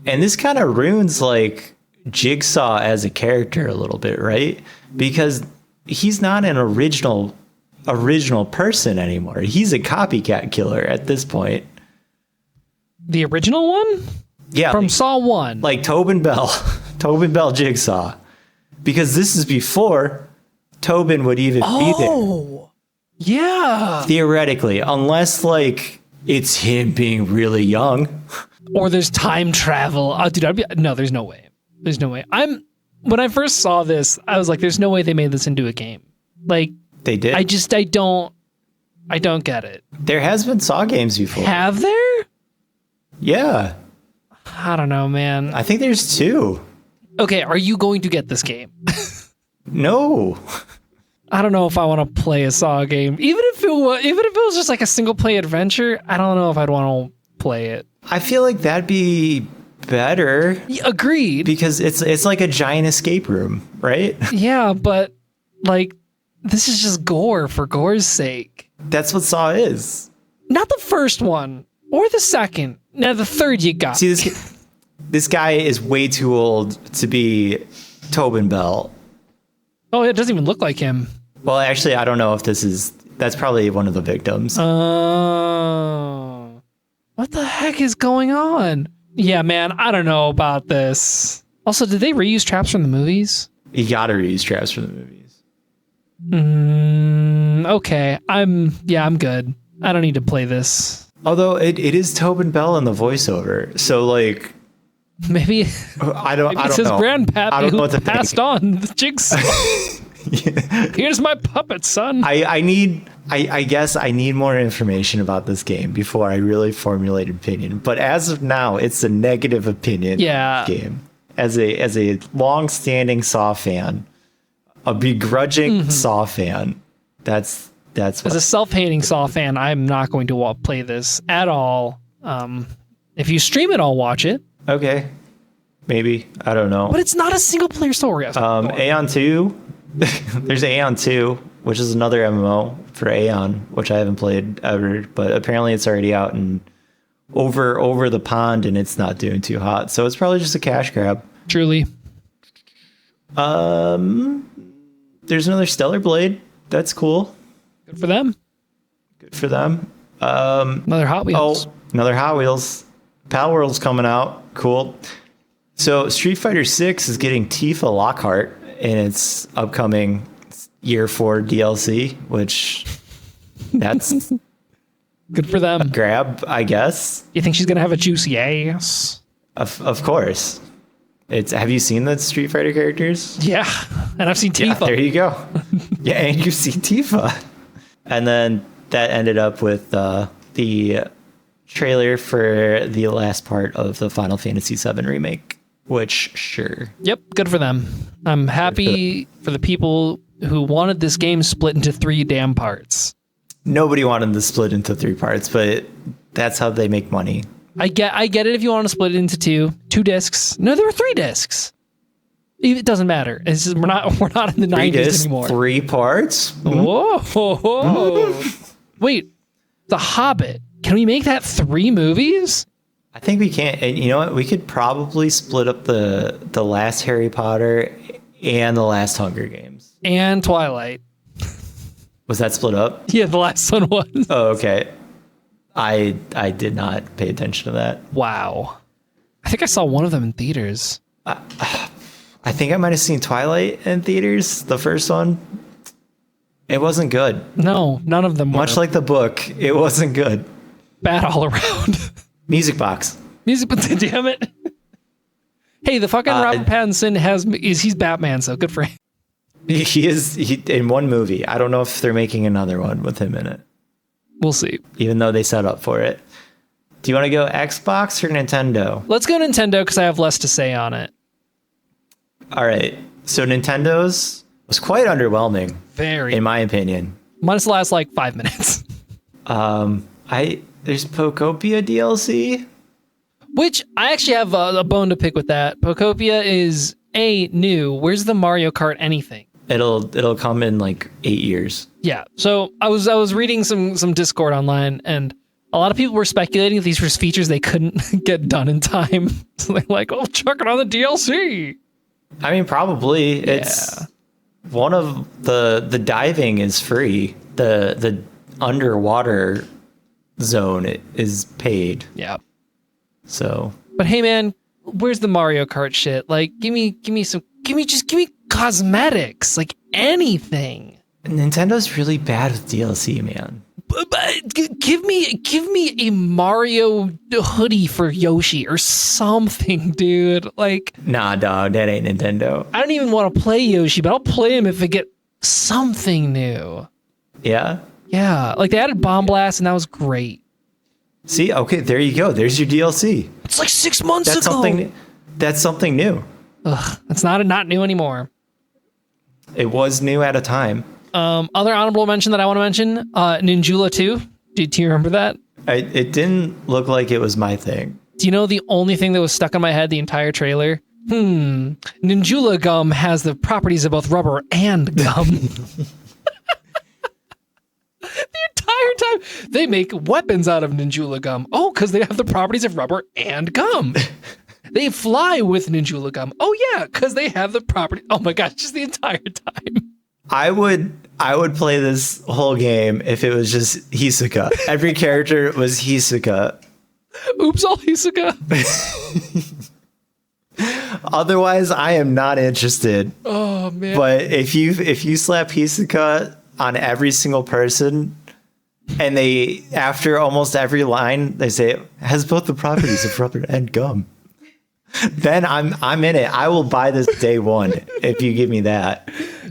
Speaker 1: and this kind of ruins like Jigsaw as a character a little bit, right? Because he's not an original person anymore. He's a copycat killer at this point.
Speaker 2: The original one?
Speaker 1: Yeah.
Speaker 2: From Saw 1.
Speaker 1: Like Tobin Bell Jigsaw. Because this is before Tobin would even be there.
Speaker 2: Oh, yeah.
Speaker 1: Theoretically, unless like it's him being really young.
Speaker 2: Or there's time travel. Oh, dude, no, there's no way. There's no way. When I first saw this, I was like, there's no way they made this into a game. Like
Speaker 1: they did.
Speaker 2: I don't get it.
Speaker 1: There has been Saw games before.
Speaker 2: Have there?
Speaker 1: Yeah.
Speaker 2: I don't know, man.
Speaker 1: I think there's 2.
Speaker 2: Okay, are you going to get this game?
Speaker 1: No.
Speaker 2: I don't know if I want to play a Saw game. Even if it was just like a single play adventure, I don't know if I'd want to play it.
Speaker 1: I feel like that'd be better.
Speaker 2: Agreed.
Speaker 1: Because it's like a giant escape room, right?
Speaker 2: Yeah, but like this is just gore for gore's sake.
Speaker 1: That's what Saw is.
Speaker 2: Not the first one or the second. Now the third you got.
Speaker 1: See, this guy is way too old to be Tobin Bell.
Speaker 2: Oh, it doesn't even look like him.
Speaker 1: Well, actually, I don't know if that's probably one of the victims.
Speaker 2: Oh. What the heck is going on? Yeah, man, I don't know about this. Also, did they reuse traps from the movies?
Speaker 1: You gotta reuse traps from the movies.
Speaker 2: Okay. I'm good. I don't need to play this.
Speaker 1: Although it is Tobin Bell in the voiceover. So like
Speaker 2: maybe
Speaker 1: I don't
Speaker 2: it's his
Speaker 1: know.
Speaker 2: grandpappy who passed on the Jigsaw. Yeah. Here's my puppet, son.
Speaker 1: I guess I need more information about this game before I really formulate an opinion. But as of now, it's a negative opinion.
Speaker 2: Yeah.
Speaker 1: Game. As a long-standing Saw fan, a begrudging Saw fan, that's what.
Speaker 2: As a self-hating Saw fan, I'm not going to play this at all. If you stream it, I'll watch it.
Speaker 1: Okay, maybe, I don't know.
Speaker 2: But it's not a single-player story.
Speaker 1: Aeon 2. There's Aeon 2, which is another MMO for Aeon, which I haven't played ever, but apparently it's already out and over the pond, and it's not doing too hot. So it's probably just a cash grab.
Speaker 2: Truly.
Speaker 1: There's another Stellar Blade. That's cool.
Speaker 2: Good for them.
Speaker 1: Good for them.
Speaker 2: Another Hot Wheels.
Speaker 1: Oh, another Hot Wheels. Pal World's coming out. Cool. So Street Fighter 6 is getting Tifa Lockhart in its upcoming Year 4 DLC, which that's
Speaker 2: good for them.
Speaker 1: Grab, I guess.
Speaker 2: You think she's gonna have a juicy ass?
Speaker 1: Of course. Have you seen the Street Fighter characters?
Speaker 2: Yeah, and I've seen Tifa.
Speaker 1: Yeah, there you go. Yeah, and you've seen Tifa. And then that ended up with the trailer for the last part of the Final Fantasy VII remake, which, sure.
Speaker 2: Yep, good for them. I'm happy for the people who wanted this game split into 3 damn parts.
Speaker 1: Nobody wanted to split into 3 parts, but that's how they make money.
Speaker 2: I get it if you want to split it into 2 discs. No, there were 3 discs. It doesn't matter. It's just, we're not in the 90s
Speaker 1: discs,
Speaker 2: anymore.
Speaker 1: 3 parts?
Speaker 2: Whoa. Wait, The Hobbit. Can we make that 3 movies?
Speaker 1: I think we can. And you know what? We could probably split up the last Harry Potter and the last Hunger Games.
Speaker 2: And Twilight.
Speaker 1: Was that split up?
Speaker 2: Yeah, the last one was.
Speaker 1: Oh, okay. I did not pay attention to that.
Speaker 2: Wow. I think I saw one of them in theaters.
Speaker 1: I think I might have seen Twilight in theaters, the first one. It wasn't good.
Speaker 2: No, none of them were.
Speaker 1: Much like the book, it wasn't good.
Speaker 2: Bad all around.
Speaker 1: Music Box.
Speaker 2: Damn it. Hey, the fucking Robert Pattinson he's Batman, so good for him.
Speaker 1: He is in one movie. I don't know if they're making another one with him in it.
Speaker 2: We'll see. Even
Speaker 1: though they set up for it. Do you want to go Xbox or Nintendo?
Speaker 2: Let's go Nintendo because I have less to say on it.
Speaker 1: All right. So Nintendo's was quite underwhelming.
Speaker 2: Very.
Speaker 1: In my opinion.
Speaker 2: Minus the last 5 minutes.
Speaker 1: There's Pokopia DLC.
Speaker 2: Which I actually have a bone to pick with that. Pokopia is new. Where's the Mario Kart anything?
Speaker 1: It'll come in 8 years.
Speaker 2: Yeah. So I was reading some Discord online, and a lot of people were speculating that these were features they couldn't get done in time. So they're like, "Oh, chuck it on the DLC."
Speaker 1: I mean, probably. Yeah. It's one of the diving is free. The underwater zone is paid.
Speaker 2: Yeah.
Speaker 1: So.
Speaker 2: But hey, man, where's the Mario Kart shit? Give me cosmetics, anything.
Speaker 1: Nintendo's really bad with DLC, man.
Speaker 2: But give me a Mario hoodie for Yoshi or something, dude.
Speaker 1: Nah, dog, that ain't Nintendo.
Speaker 2: I don't even want to play Yoshi, but I'll play him if I get something new.
Speaker 1: Yeah?
Speaker 2: Yeah, they added Bomb Blast, and that was great.
Speaker 1: See, okay, there you go. There's your DLC.
Speaker 2: It's 6 months ago.
Speaker 1: That's something new.
Speaker 2: Ugh, it's not new anymore.
Speaker 1: It was new at a time.
Speaker 2: Other honorable mention that I want to mention, Ninjula 2. Do you remember that?
Speaker 1: It didn't look like it was my thing.
Speaker 2: Do you know the only thing that was stuck in my head the entire trailer? Ninjula gum has the properties of both rubber and gum. The entire time they make weapons out of Ninjula gum. Oh, because they have the properties of rubber and gum. They fly with Ninjula gum. Oh yeah, because they have the property. Oh my gosh, just the entire time.
Speaker 1: I would play this whole game if it was just Hisoka. Every character was Hisoka.
Speaker 2: Oops, all Hisoka.
Speaker 1: Otherwise, I am not interested.
Speaker 2: Oh man!
Speaker 1: But if you slap Hisoka on every single person, and they after almost every line they say has both the properties of rubber and gum, then I'm in it. I will buy this day one if you give me that.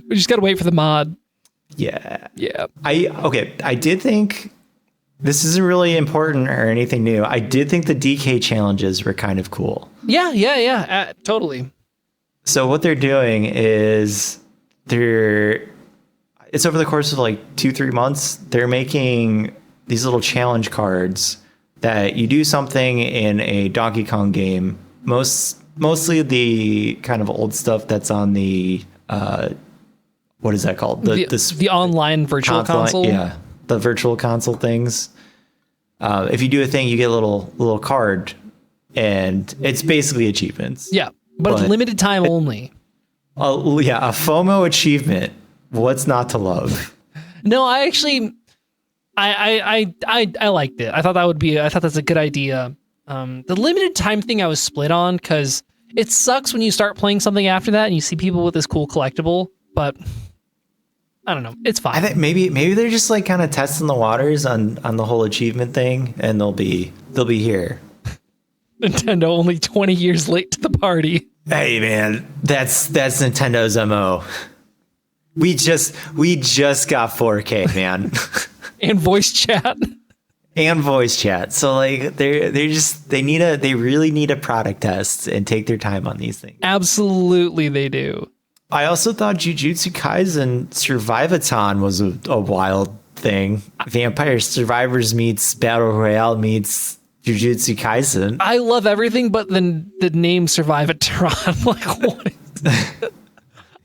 Speaker 2: We just gotta wait for the mod.
Speaker 1: Yeah.
Speaker 2: I
Speaker 1: did think this isn't really important or anything new. I did think the DK challenges were kind of cool.
Speaker 2: Yeah, totally.
Speaker 1: So what they're doing is it's over the course of 2-3 months. They're making these little challenge cards that you do something in a Donkey Kong game. Mostly the kind of old stuff that's on the what is that called?
Speaker 2: The online virtual console.
Speaker 1: Yeah, the virtual console things. If you do a thing, you get a little card, and it's basically achievements.
Speaker 2: Yeah, but it's limited time only.
Speaker 1: Yeah, a FOMO achievement. What's not to love?
Speaker 2: No, I actually, I liked it. I thought that's a good idea. The limited time thing I was split on, because it sucks when you start playing something after that and you see people with this cool collectible, but I don't know. It's fine.
Speaker 1: I think maybe they're just like kind of testing the waters on the whole achievement thing, and they'll be here.
Speaker 2: Nintendo only 20 years late to the party.
Speaker 1: Hey man, that's Nintendo's MO. We just got 4K, man.
Speaker 2: And voice chat.
Speaker 1: And voice chat. So like they really need a product test and take their time on these things.
Speaker 2: Absolutely they do.
Speaker 1: I also thought Jujutsu Kaisen Survivathon was a wild thing. Vampire Survivors meets Battle Royale meets Jujutsu Kaisen.
Speaker 2: I love everything but the name Survivatron. Like, what is that?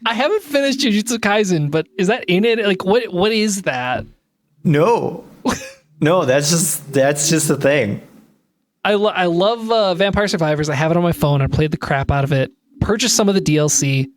Speaker 2: I haven't finished Jujutsu Kaisen, but is that in it? Like, what is that?
Speaker 1: No, that's just a thing.
Speaker 2: I love Vampire Survivors. I have it on my phone. I played the crap out of it. Purchased some of the DLC.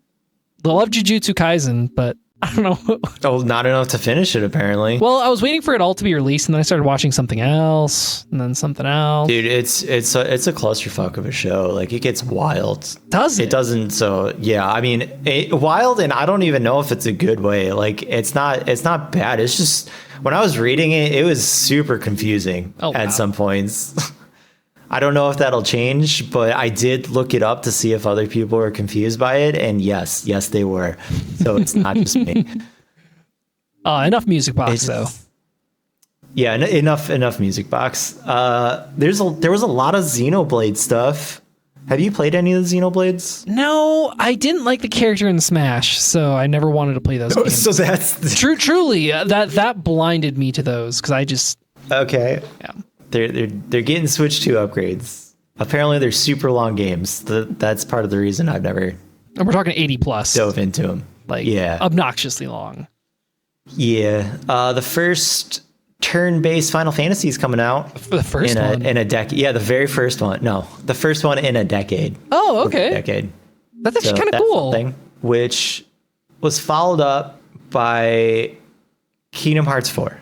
Speaker 2: I love Jujutsu Kaisen, but I don't know.
Speaker 1: Oh, not enough to finish it, apparently.
Speaker 2: Well, I was waiting for it all to be released, and then I started watching something else, and then something else.
Speaker 1: Dude, it's a clusterfuck of a show. Like, it gets wild.
Speaker 2: Does it?
Speaker 1: It doesn't. So yeah, I mean, wild, and I don't even know if it's a good way. Like, it's not bad. It's just when I was reading it, it was super confusing at some points. I don't know if that'll change, but I did look it up to see if other people were confused by it, and yes, they were. So it's not just me.
Speaker 2: Enough music box though.
Speaker 1: Yeah, enough music box. There was a lot of Xenoblade stuff. Have you played any of the Xenoblades?
Speaker 2: No, I didn't like the character in Smash, so I never wanted to play those games.
Speaker 1: So that's
Speaker 2: truly that blinded me to those because I just
Speaker 1: okay.
Speaker 2: Yeah.
Speaker 1: They're getting Switch 2 upgrades. Apparently, they're super long games. That's part of the reason I've never.
Speaker 2: And we're talking 80 plus.
Speaker 1: Dove into them.
Speaker 2: Like,
Speaker 1: yeah,
Speaker 2: obnoxiously long.
Speaker 1: Yeah, the first turn-based Final Fantasy is coming out.
Speaker 2: The first one
Speaker 1: in a decade. Yeah, the very first one. No, the first one in a decade.
Speaker 2: Oh, okay.
Speaker 1: Decade.
Speaker 2: That's actually kind of cool.
Speaker 1: Something, which was followed up by Kingdom Hearts 4.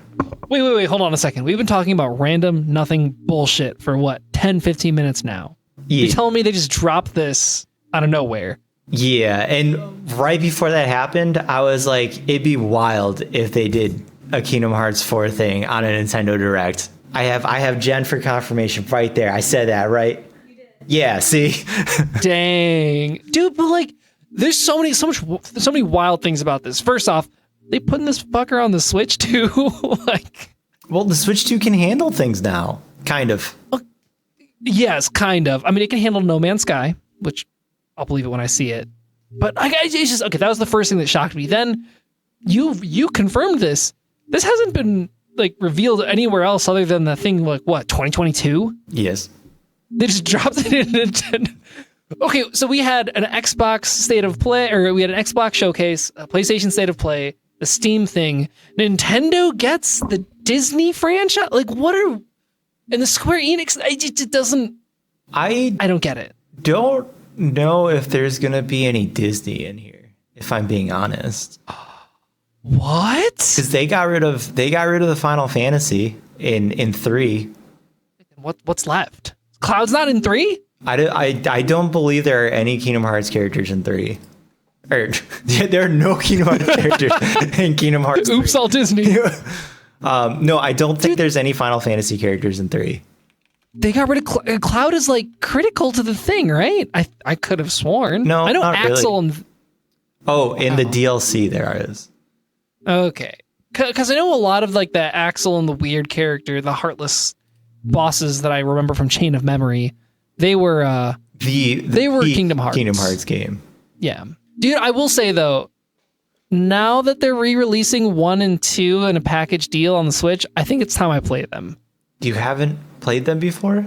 Speaker 2: Wait, hold on a second. We've been talking about random nothing bullshit for what, 10, 15 minutes now. Yeah. You're telling me they just dropped this out of nowhere? Yeah,
Speaker 1: and right before that happened, I was like, it'd be wild if they did a Kingdom Hearts 4 thing on a Nintendo Direct. I have Jen for confirmation right there. I said that, right? You did. Yeah, see?
Speaker 2: Dang. Dude, but like, there's so many wild things about this. First off, they putting this fucker on the Switch too? Like,
Speaker 1: well, the Switch 2 can handle things now, kind of.
Speaker 2: Yes, kind of. I mean, it can handle No Man's Sky, which I'll believe it when I see it. But it's just okay. That was the first thing that shocked me. Then you confirmed this. This hasn't been like revealed anywhere else other than the thing like what 2022.
Speaker 1: Yes,
Speaker 2: they just dropped it in Nintendo. Okay, so we had an Xbox State of Play, or we had an Xbox showcase, a PlayStation State of Play, the Steam thing. Nintendo gets the Disney franchise. Like, what are and the Square Enix? It doesn't. I don't get it.
Speaker 1: Don't know if there's gonna be any Disney in here. If I'm being honest.
Speaker 2: What?
Speaker 1: Because they got rid of the Final Fantasy in 3.
Speaker 2: What's left? Cloud's not in 3?
Speaker 1: I don't believe there are any Kingdom Hearts characters in 3. Or there are no Kingdom Hearts characters in Kingdom Hearts 3.
Speaker 2: Oops, all Disney.
Speaker 1: No, I don't think there's any Final Fantasy characters in 3.
Speaker 2: They got rid of Cloud is like critical to the thing, right? I could have sworn.
Speaker 1: No,
Speaker 2: I know
Speaker 1: not
Speaker 2: Axel
Speaker 1: really. In the DLC there is.
Speaker 2: Okay, because I know a lot of like the Axel and the weird character, the heartless bosses that I remember from Chain of Memory. They were they were Kingdom Hearts
Speaker 1: game.
Speaker 2: Yeah, dude. I will say though, now that they're re-releasing 1 and 2 in a package deal on the Switch, I think it's time I play them.
Speaker 1: You haven't played them before?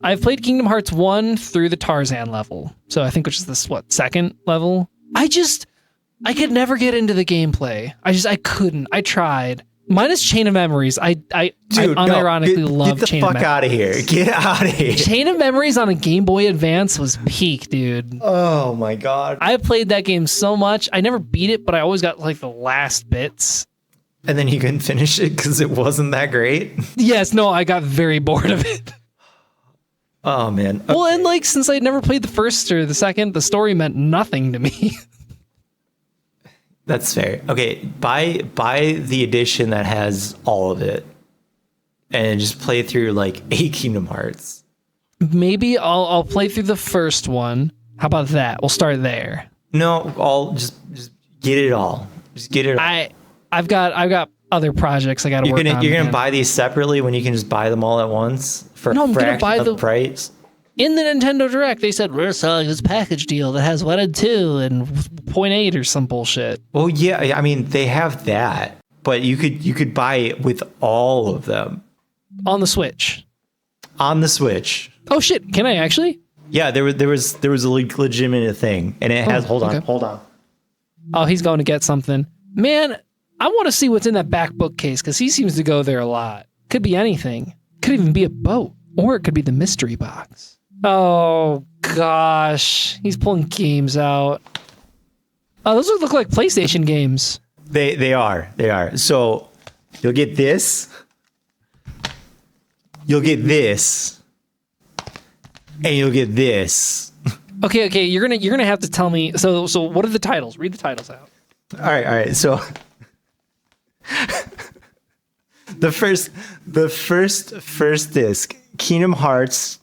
Speaker 2: I've played Kingdom Hearts 1 through the Tarzan level, so I think which is this second level. I could never get into the gameplay. I couldn't. I tried. Mine is Chain of Memories. I unironically love Chain of Memories.
Speaker 1: Get the fuck out of here. Get out of here.
Speaker 2: Chain of Memories on a Game Boy Advance was peak, dude.
Speaker 1: Oh my God.
Speaker 2: I played that game so much. I never beat it, but I always got like the last bits.
Speaker 1: And then you couldn't finish it because it wasn't that great?
Speaker 2: Yes, no, I got very bored of it.
Speaker 1: Oh, man. Okay.
Speaker 2: Well, and like, since I'd never played the first or the second, the story meant nothing to me.
Speaker 1: That's fair. Okay, buy the edition that has all of it, and just play through like 8 Kingdom Hearts.
Speaker 2: Maybe I'll play through the first one. How about that? We'll start there.
Speaker 1: No, I'll just get it all. Just get it all.
Speaker 2: I've got other projects I got to work on.
Speaker 1: You're gonna buy these separately when you can just buy them all at once for a fraction of the price.
Speaker 2: In the Nintendo Direct, they said, we're selling this package deal that has 1 and 2 and 0.8 or some bullshit.
Speaker 1: Well, yeah, I mean, they have that, but you could buy it with all of them.
Speaker 2: On the Switch.
Speaker 1: On the Switch.
Speaker 2: Oh, shit. Can I actually?
Speaker 1: Yeah, there was a legitimate thing, and it has, hold on.
Speaker 2: Oh, he's going to get something. Man, I want to see what's in that back bookcase, because he seems to go there a lot. Could be anything. Could even be a boat, or it could be the mystery box. Oh, gosh. He's pulling games out. Oh, those look like PlayStation games.
Speaker 1: They are. So you'll get this. You'll get this. And you'll get this.
Speaker 2: Okay. You're gonna have to tell me. So what are the titles? Read the titles out.
Speaker 1: All right. So the first disc, Kingdom Hearts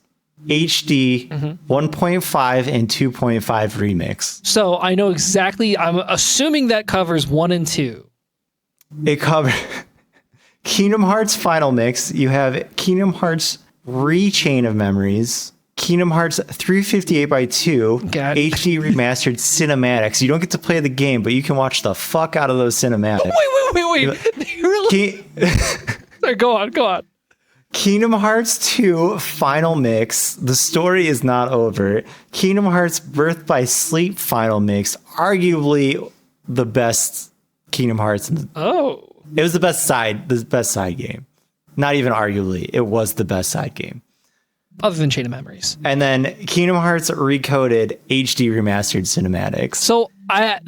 Speaker 1: HD 1.5 and 2.5 remix.
Speaker 2: So I know exactly. I'm assuming that covers 1 and 2.
Speaker 1: It covers Kingdom Hearts Final Mix. You have Kingdom Hearts Chain of Memories, Kingdom Hearts 358 by 2, HD remastered cinematics. You don't get to play the game, but you can watch the fuck out of those cinematics.
Speaker 2: Wait. Sorry, go on.
Speaker 1: Kingdom Hearts 2 Final Mix. The story is not over. Kingdom Hearts Birth by Sleep Final Mix. Arguably the best Kingdom Hearts.
Speaker 2: Oh.
Speaker 1: It was the best side game. Not even arguably. It was the best side game.
Speaker 2: Other than Chain of Memories.
Speaker 1: And then Kingdom Hearts Recoded HD Remastered Cinematics.
Speaker 2: So I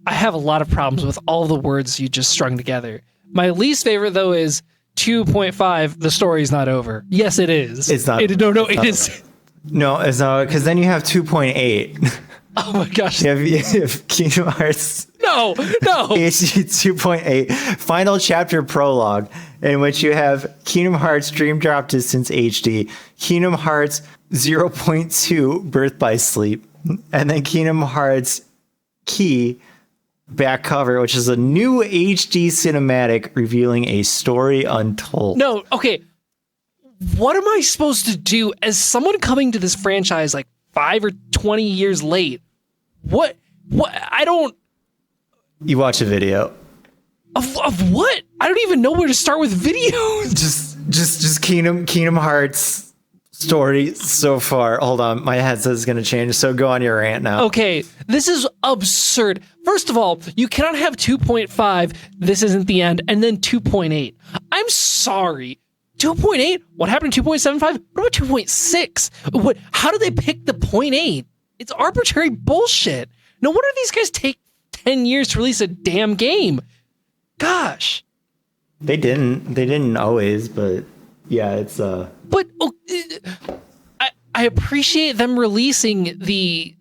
Speaker 2: have a lot of problems with all the words you just strung together. My least favorite, though, is 2.5, the story's not over. Yes, it is.
Speaker 1: It's not.
Speaker 2: It is.
Speaker 1: No, it's not, because then you have 2.8.
Speaker 2: Oh my gosh.
Speaker 1: You have Kingdom Hearts.
Speaker 2: No.
Speaker 1: HD 2.8, Final Chapter Prologue, in which you have Kingdom Hearts Dream Drop Distance HD, Kingdom Hearts 0.2 Birth by Sleep, and then Kingdom Hearts Key back cover, which is a new HD cinematic revealing a story untold.
Speaker 2: No, okay. What am I supposed to do as someone coming to this franchise like 5 or 20 years late? What? I don't.
Speaker 1: You watch a video.
Speaker 2: Of what? I don't even know where to start with videos.
Speaker 1: Just Kingdom Hearts story so far. Hold on, my headset is going to change, so go on your rant now.
Speaker 2: Okay, this is absurd. First of all, you cannot have 2.5, this isn't the end, and then 2.8. I'm sorry. 2.8? What happened to 2.75? What about 2.6? How do they pick the 0.8? It's arbitrary bullshit. No wonder these guys take 10 years to release a damn game. Gosh.
Speaker 1: They didn't always, but yeah, it's
Speaker 2: But I appreciate them releasing the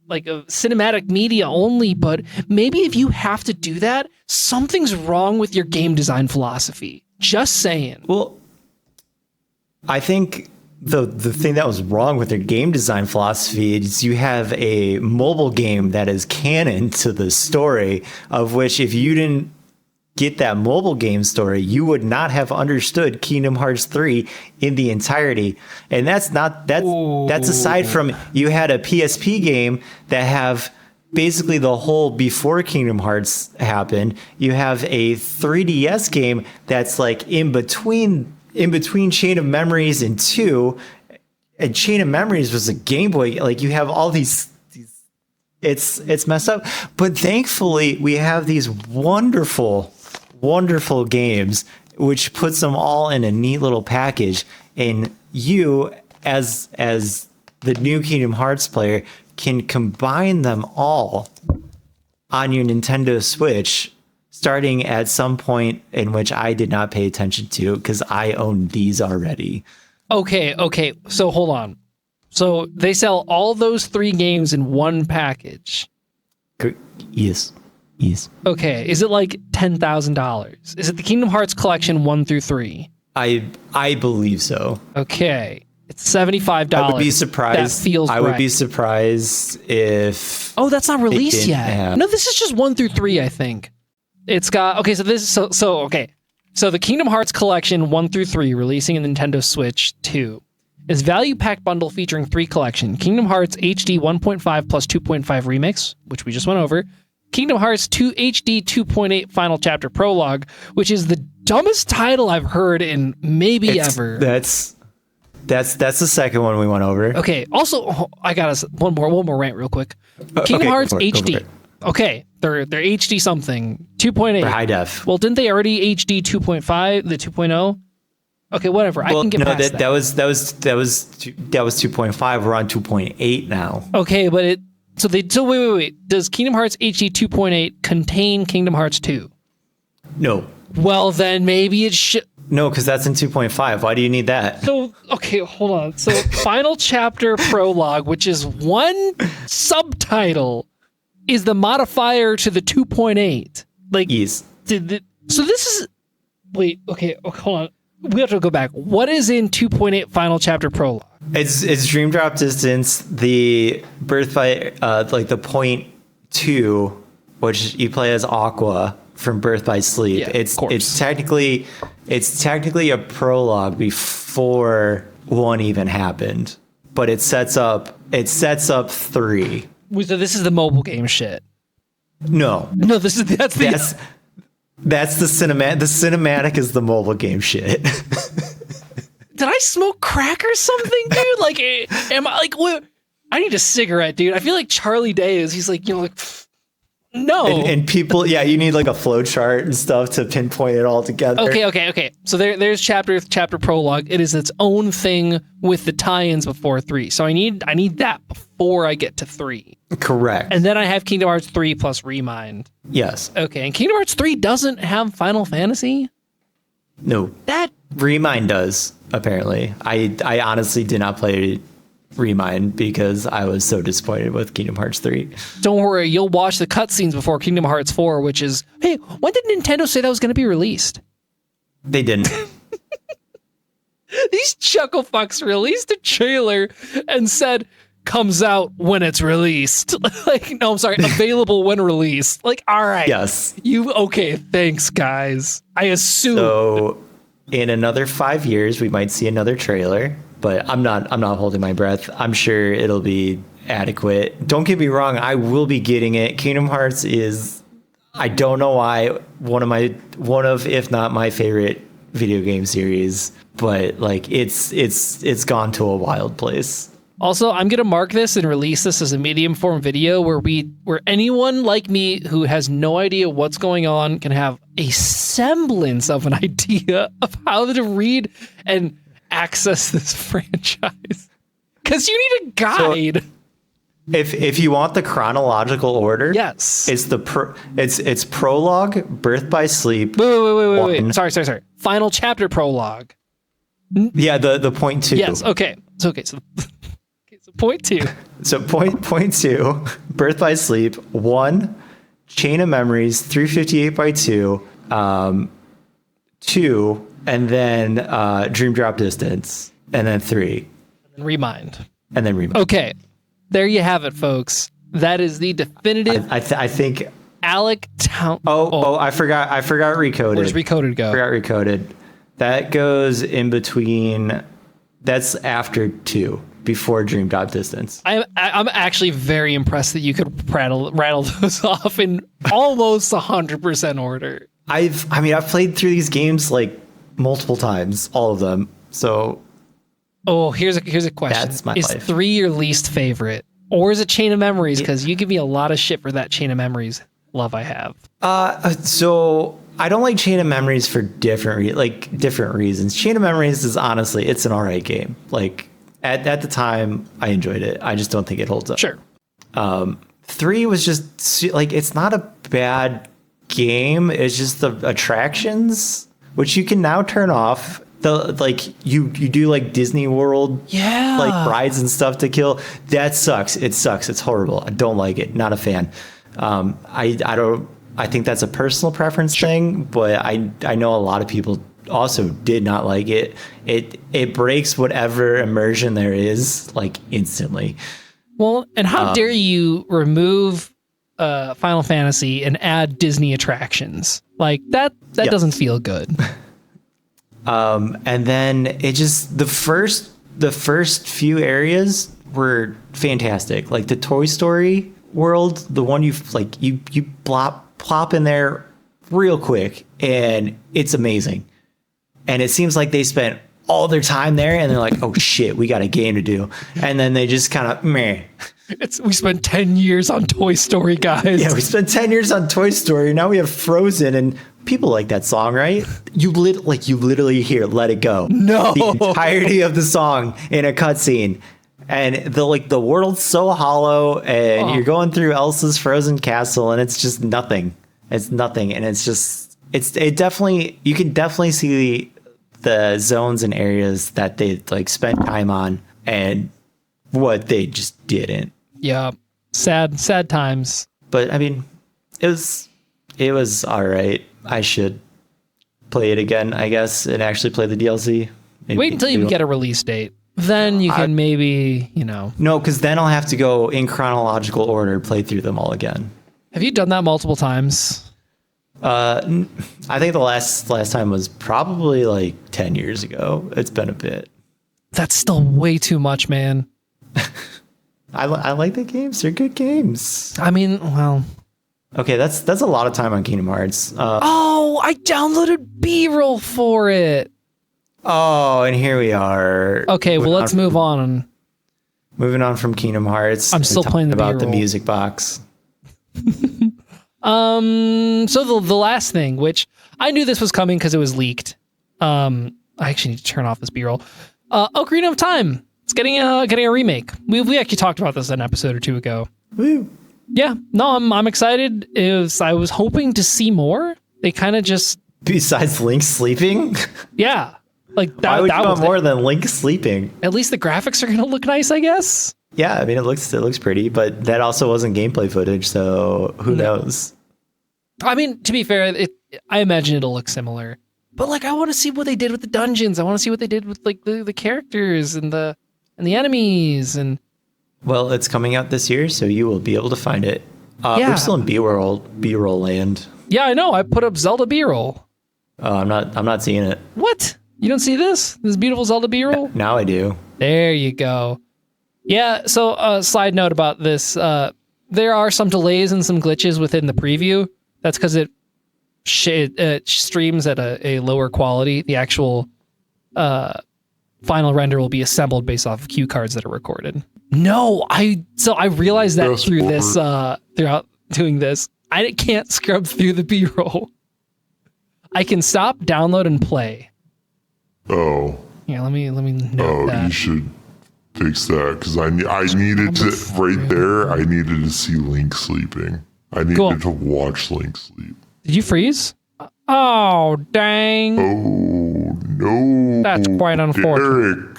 Speaker 2: cinematic media only, but maybe if you have to do that, something's wrong with your game design philosophy. Just saying.
Speaker 1: Well, I think the thing that was wrong with their game design philosophy is you have a mobile game that is canon to the story, of which if you didn't get that mobile game story, you would not have understood Kingdom Hearts 3 in the entirety. And that's aside from you had a PSP game that have basically the whole before Kingdom Hearts happened. You have a 3DS game that's like in between Chain of Memories and 2. And Chain of Memories was a Game Boy. Like, you have all these it's messed up. But thankfully we have these wonderful wonderful games, which puts them all in a neat little package. And you, as the new Kingdom Hearts player, can combine them all on your Nintendo Switch, starting at some point in which I did not pay attention to because I own these already.
Speaker 2: Okay. So hold on. So they sell all those 3 games in one package.
Speaker 1: Yes.
Speaker 2: Okay. Is it like $10,000? Is it the Kingdom Hearts collection 1 through 3?
Speaker 1: I believe so.
Speaker 2: Okay. It's $75.
Speaker 1: I would be surprised.
Speaker 2: That feels
Speaker 1: I would
Speaker 2: right.
Speaker 1: be surprised if.
Speaker 2: Oh, that's not released yet.
Speaker 1: have-
Speaker 2: No, this is just 1 through 3, I think. It's got okay. So this okay. So the Kingdom Hearts collection 1 through 3 releasing in Nintendo Switch 2 is value pack bundle featuring 3 collection: Kingdom Hearts HD 1.5 plus 2.5 remix, which we just went over. Kingdom Hearts 2 HD 2.8 Final Chapter Prologue, which is the dumbest title I've heard in maybe ever.
Speaker 1: That's the second one we went over.
Speaker 2: Okay. Also, I got us one more rant real quick. Kingdom Hearts
Speaker 1: go for
Speaker 2: HD.
Speaker 1: it.
Speaker 2: Okay, they're HD something 2.8.
Speaker 1: For high def.
Speaker 2: Well, didn't they already HD 2.5, the 2.0? Okay, whatever. I can get past that.
Speaker 1: That was 2.5. We're on 2.8 now.
Speaker 2: Okay, but wait. Does Kingdom Hearts HD 2.8 contain Kingdom Hearts 2?
Speaker 1: No,
Speaker 2: Well, then maybe it should.
Speaker 1: no, because that's in 2.5. Why do you need that?
Speaker 2: So, okay, hold on. So, Final Chapter Prologue, which is one subtitle, is the modifier to the 2.8. Like,
Speaker 1: Yes.
Speaker 2: so this is. Wait, okay, hold on. We have to go back. What is in 2.8 Final Chapter Prologue?
Speaker 1: It's Dream Drop Distance, the Birth by like the point 2, which you play as Aqua from Birth by Sleep.
Speaker 2: Yeah,
Speaker 1: it's
Speaker 2: of course.
Speaker 1: it's technically a prologue before 1 even happened, but it sets up 3.
Speaker 2: So this is the mobile game shit.
Speaker 1: No,
Speaker 2: No, that's the
Speaker 1: that's the cinematic. The cinematic is the mobile game shit.
Speaker 2: Did I smoke crack or something, dude? Like, am I like what? I need a cigarette, dude. I feel like Charlie Day is. He's like, like, no.
Speaker 1: and people, yeah, you need like a flow chart and stuff to pinpoint it all together.
Speaker 2: Okay. So there's chapter prologue. It is its own thing with the tie-ins before 3. So I need that before I get to 3.
Speaker 1: Correct.
Speaker 2: And then I have Kingdom Hearts 3 plus Remind.
Speaker 1: Yes.
Speaker 2: Okay, and Kingdom Hearts 3 doesn't have Final Fantasy?
Speaker 1: No.
Speaker 2: That
Speaker 1: Remind does, apparently. I honestly did not play Remind because I was so disappointed with Kingdom Hearts 3.
Speaker 2: don't worry, you'll watch the cutscenes before Kingdom Hearts 4, which is, hey, when did Nintendo say that was going to be released?
Speaker 1: They didn't.
Speaker 2: These chuckle fucks released a trailer and said, comes out when it's released. Like, no, I'm sorry, available when released. Like, all right.
Speaker 1: Yes.
Speaker 2: Okay, thanks, guys. I assume.
Speaker 1: So in another 5 years, we might see another trailer, but I'm not holding my breath. I'm sure it'll be adequate. Don't get me wrong, I will be getting it. Kingdom Hearts is, I don't know why, one of if not my favorite video game series, but like it's gone to a wild place.
Speaker 2: Also, I'm gonna mark this and release this as a medium form video where anyone like me who has no idea what's going on can have a semblance of an idea of how to read and access this franchise. Because you need a guide.
Speaker 1: So if you want the chronological order,
Speaker 2: Yes.
Speaker 1: it's it's prologue, Birth by Sleep.
Speaker 2: Wait. Sorry. Final chapter prologue.
Speaker 1: Yeah, the point 2.
Speaker 2: Yes. Okay. So point 2.
Speaker 1: So point 2, Birth by Sleep, 1, Chain of Memories, 358 by 2, 2, and then Dream Drop Distance, and then 3,
Speaker 2: Remind.
Speaker 1: and then Remind.
Speaker 2: Okay. There you have it, folks. That is the definitive
Speaker 1: I think.
Speaker 2: Alec Town.
Speaker 1: I forgot Recoded.
Speaker 2: Where's Recoded go?
Speaker 1: Forgot Recoded. That goes in between. That's after 2. Before Dream Drop Distance.
Speaker 2: I'm actually very impressed that you could rattle those off in almost 100% order.
Speaker 1: I've played through these games like multiple times, all of them. So
Speaker 2: here's a question.
Speaker 1: That's my
Speaker 2: is
Speaker 1: life.
Speaker 2: 3 your least favorite? Or is it Chain of Memories? Because you give me a lot of shit for that Chain of Memories love I have.
Speaker 1: So I don't like Chain of Memories for different reasons. Chain of Memories is honestly, it's an alright game. Like at the time, I enjoyed it. I just don't think it holds up.
Speaker 2: Sure.
Speaker 1: 3 was just like, it's not a bad game. It's just the attractions, which you can now turn off. The like you do like Disney World, like rides and stuff to kill. That sucks. It sucks. It's horrible. I don't like it. Not a fan. I think that's a personal preference thing, but I know a lot of people also did not like it. It breaks whatever immersion there is like instantly.
Speaker 2: Well, and how dare you remove Final Fantasy and add Disney attractions? Like that doesn't feel good.
Speaker 1: And then it just the first few areas were fantastic. Like the Toy Story world, the one you plop in there real quick, and it's amazing. And it seems like they spent all their time there, and they're like, "Oh shit, we got a game to do," and then they just kind of meh.
Speaker 2: We spent 10 years on Toy Story, guys.
Speaker 1: Yeah, we spent 10 years on Toy Story. Now we have Frozen, and people like that song, right? You literally hear "Let It Go."
Speaker 2: No,
Speaker 1: the entirety of the song in a cutscene, and the world's so hollow, and you're going through Elsa's frozen castle, and it's just nothing. It's nothing, and it's just you can definitely see the zones and areas that they like spent time on, and what they just didn't.
Speaker 2: Yeah, sad times.
Speaker 1: But I mean, it was all right. I should play it again, I guess, and actually play the DLC. Maybe
Speaker 2: wait until you get a release date. Then you can maybe, No,
Speaker 1: because then I'll have to go in chronological order, play through them all again.
Speaker 2: Have you done that multiple times?
Speaker 1: I think the last time was probably like 10 years ago. It's been a bit.
Speaker 2: That's still way too much, man.
Speaker 1: I like the games. They're good games.
Speaker 2: I mean, well...
Speaker 1: Okay, that's a lot of time on Kingdom Hearts.
Speaker 2: I downloaded B-roll for it.
Speaker 1: Oh, and here we are.
Speaker 2: Okay, well, let's move on.
Speaker 1: Moving on from Kingdom Hearts.
Speaker 2: I'm still playing
Speaker 1: about
Speaker 2: the
Speaker 1: B-roll. The music box.
Speaker 2: So the last thing, which I knew this was coming because it was leaked. I actually need to turn off this B-roll. Ocarina of Time. It's getting a remake. We actually talked about this an episode or two ago.
Speaker 1: Woo.
Speaker 2: Yeah, no, I'm excited. I was hoping to see more. They kind of just
Speaker 1: besides Link sleeping.
Speaker 2: Yeah, like that.
Speaker 1: Why would
Speaker 2: that
Speaker 1: you
Speaker 2: was
Speaker 1: want more than Link sleeping?
Speaker 2: At least the graphics are gonna look nice, I guess.
Speaker 1: Yeah, I mean it looks pretty, but that also wasn't gameplay footage, so who knows?
Speaker 2: I mean, to be fair, I imagine it'll look similar. But like, I want to see what they did with the dungeons. I want to see what they did with like the characters and the enemies and.
Speaker 1: Well, it's coming out this year, so you will be able to find it. We're still in B-roll land.
Speaker 2: Yeah, I know. I put up Zelda B-roll.
Speaker 1: I'm not seeing it.
Speaker 2: What? You don't see this? This beautiful Zelda B-roll?
Speaker 1: Now I do.
Speaker 2: There you go. Yeah. So, side note about this: there are some delays and some glitches within the preview. That's because it streams at a lower quality. The actual final render will be assembled based off of cue cards that are recorded. No, I realized that through this throughout doing this. I can't scrub through the B-roll. I can stop, download, and play.
Speaker 3: Oh.
Speaker 2: Yeah, let me note that.
Speaker 3: You should fix that because I needed to right there. I needed to see Link sleeping. I needed to watch Link sleep.
Speaker 2: Did you freeze? Oh, dang.
Speaker 3: Oh, no.
Speaker 2: That's quite unfortunate.
Speaker 3: Derek.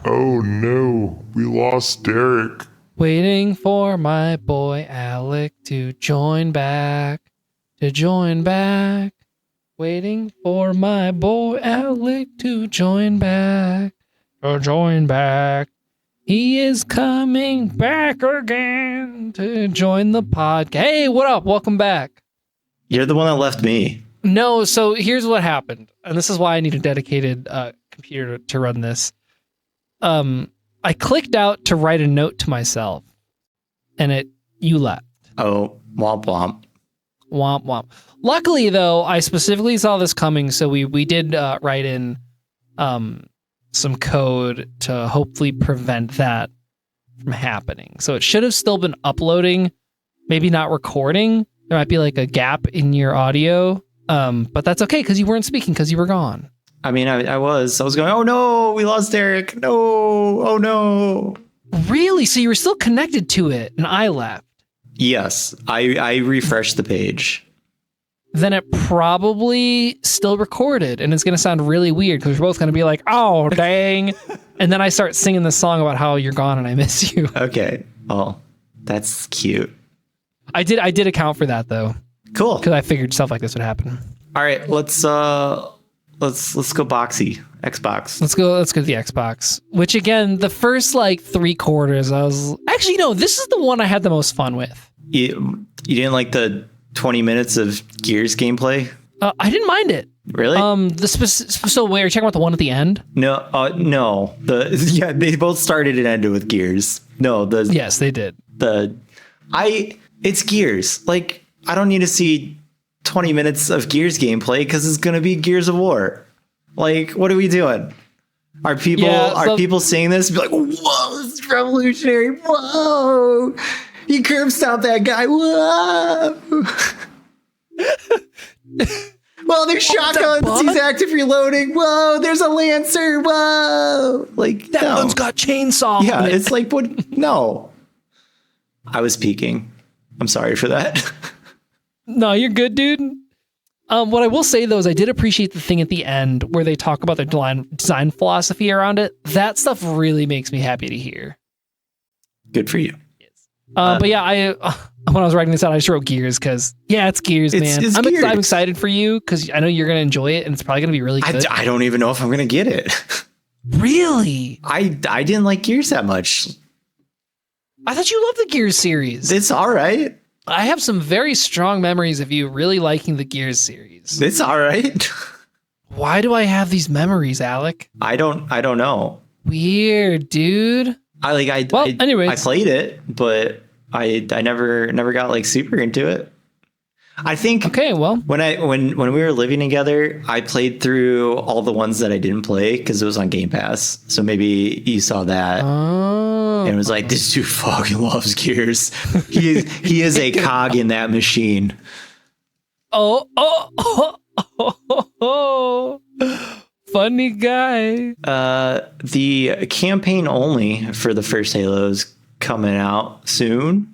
Speaker 3: Oh, no. We lost Derek.
Speaker 2: Waiting for my boy Alec to join back. Waiting for my boy Alec to join back. He is coming back again to join the podcast. Hey, what up? Welcome back.
Speaker 1: You're the one that left me.
Speaker 2: No, so here's what happened. And this is why I need a dedicated computer to run this. I clicked out to write a note to myself. And you left.
Speaker 1: Oh, womp womp.
Speaker 2: Womp womp. Luckily, though, I specifically saw this coming, so we did write in some code to hopefully prevent that from happening. So it should have still been uploading, maybe not recording. There might be like a gap in your audio, But that's okay because you weren't speaking because you were gone.
Speaker 1: I mean, I was going, oh no, we lost Derek. No, oh no.
Speaker 2: Really? So you were still connected to it and I left.
Speaker 1: Yes, I refreshed the page.
Speaker 2: Then it probably still recorded and it's going to sound really weird because we're both going to be like, oh, dang. And then I start singing this song about how you're gone and I miss you.
Speaker 1: Okay. Well, that's cute.
Speaker 2: I did account for that though.
Speaker 1: Cool.
Speaker 2: Because I figured stuff like this would happen.
Speaker 1: All right, let's go boxy. Xbox.
Speaker 2: Let's go to the Xbox. Which again, the first like 3/4, I was actually no. This is the one I had the most fun with.
Speaker 1: You didn't like the 20 minutes of Gears gameplay?
Speaker 2: I didn't mind it.
Speaker 1: Really?
Speaker 2: So wait, are you talking about the one at the end?
Speaker 1: No. No. They both started and ended with Gears. No.
Speaker 2: Yes, they did.
Speaker 1: It's Gears. Like, I don't need to see 20 minutes of Gears gameplay because it's gonna be Gears of War. Like, what are we doing? Are people seeing this and be like, whoa, this is revolutionary, whoa, you curb stomped that guy, whoa. Well, there's shotguns, he's active reloading, whoa, there's a Lancer, whoa. Like,
Speaker 2: that one's got chainsaw.
Speaker 1: Yeah, it's like, what? No. I was peeking. I'm sorry for that.
Speaker 2: No, you're good, dude. What I will say, though, is I did appreciate the thing at the end where they talk about their design philosophy around it. That stuff really makes me happy to hear.
Speaker 1: Good for you.
Speaker 2: But yeah, when I was writing this out, I just wrote Gears because, yeah, it's Gears, man. I'm excited for you because I know you're going to enjoy it and it's probably going to be really good.
Speaker 1: I don't even know if I'm going to get it.
Speaker 2: Really?
Speaker 1: I didn't like Gears that much.
Speaker 2: I thought you loved the Gears series.
Speaker 1: It's all right.
Speaker 2: I have some very strong memories of you really liking the Gears series.
Speaker 1: It's all right.
Speaker 2: Why do I have these memories, Alec?
Speaker 1: I don't know.
Speaker 2: Weird, dude.
Speaker 1: I played it, but I never got like super into it. I think
Speaker 2: okay, well,
Speaker 1: when we were living together, I played through all the ones that I didn't play because it was on Game Pass. So maybe you saw that. And it was like, this dude fucking loves Gears. He is a cog in that machine.
Speaker 2: Oh, funny guy.
Speaker 1: The campaign only for the first Halo is coming out soon.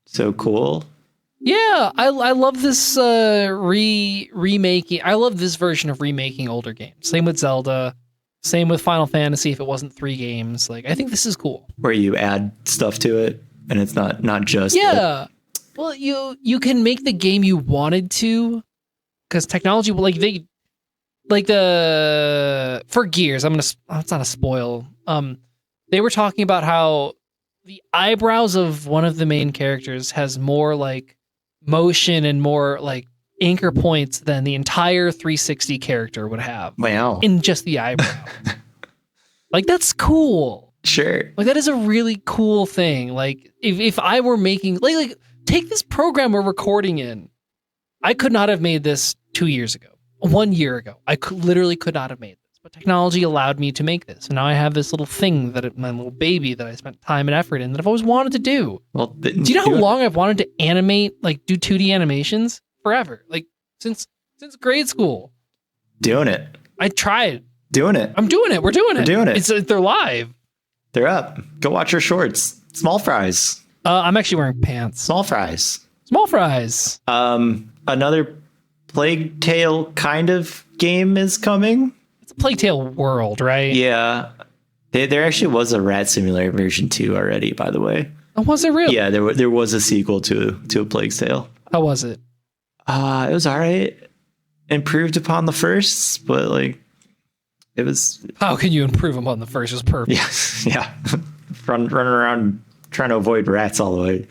Speaker 1: So cool.
Speaker 2: Yeah, I love this remaking. I love this version of remaking older games. Same with Zelda. Same with Final Fantasy if it wasn't 3 games. Like, I think this is cool.
Speaker 1: Where you add stuff to it and it's not just...
Speaker 2: Yeah. Well, you can make the game you wanted to because technology, for Gears, it's not a spoil. They were talking about how the eyebrows of one of the main characters has more like motion and more like anchor points than the entire 360 character would have.
Speaker 1: Wow.
Speaker 2: In just the eyebrow. Like, that's cool.
Speaker 1: Sure.
Speaker 2: Like, that is a really cool thing. Like, if I were making like take this program we're recording in. I could not have made this 2 years ago. 1 year ago. I literally could not have made this. But technology allowed me to make this. And now I have this little thing my little baby that I spent time and effort in that I've always wanted to do. Well, do you know how long I've wanted to animate, like do 2D animations? Forever. Like since grade school.
Speaker 1: Doing it.
Speaker 2: I tried.
Speaker 1: Doing it.
Speaker 2: I'm doing it. We're doing it.
Speaker 1: We're doing it.
Speaker 2: They're live.
Speaker 1: They're up. Go watch your shorts. Small fries.
Speaker 2: I'm actually wearing pants.
Speaker 1: Small fries.
Speaker 2: Small fries.
Speaker 1: Another Plague Tale kind of game is coming.
Speaker 2: It's a Plague Tale world, right?
Speaker 1: Yeah. There actually was a Rat Simulator version 2 already, by the way.
Speaker 2: Oh, was it really?
Speaker 1: Yeah, there was a sequel to a Plague Tale.
Speaker 2: How was it?
Speaker 1: It was all right. Improved upon the first, but like it was.
Speaker 2: How can you improve upon the first? It was perfect.
Speaker 1: Yeah. Running around trying to avoid rats all the way.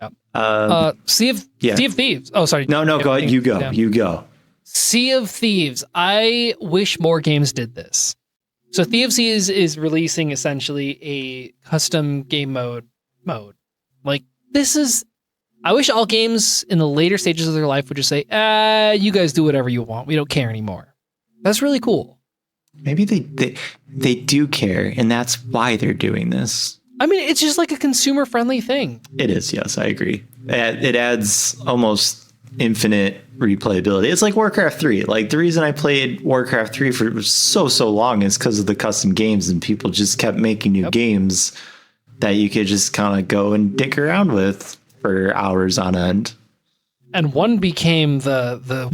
Speaker 2: Yep. Sea of Thieves. Oh, sorry.
Speaker 1: No, go ahead. You go. Yeah. You go.
Speaker 2: Sea of Thieves. I wish more games did this. So Thieves is releasing essentially a custom game mode. Like, this is... I wish all games in the later stages of their life would just say, you guys do whatever you want. We don't care anymore. That's really cool.
Speaker 1: Maybe they do care, and that's why they're doing this.
Speaker 2: I mean, it's just like a consumer-friendly thing.
Speaker 1: It is, yes, I agree. It adds almost infinite replayability. It's like Warcraft 3. Like the reason I played Warcraft 3 for so long is because of the custom games, and people just kept making new games that you could just kind of go and dick around with for hours on end.
Speaker 2: And one became the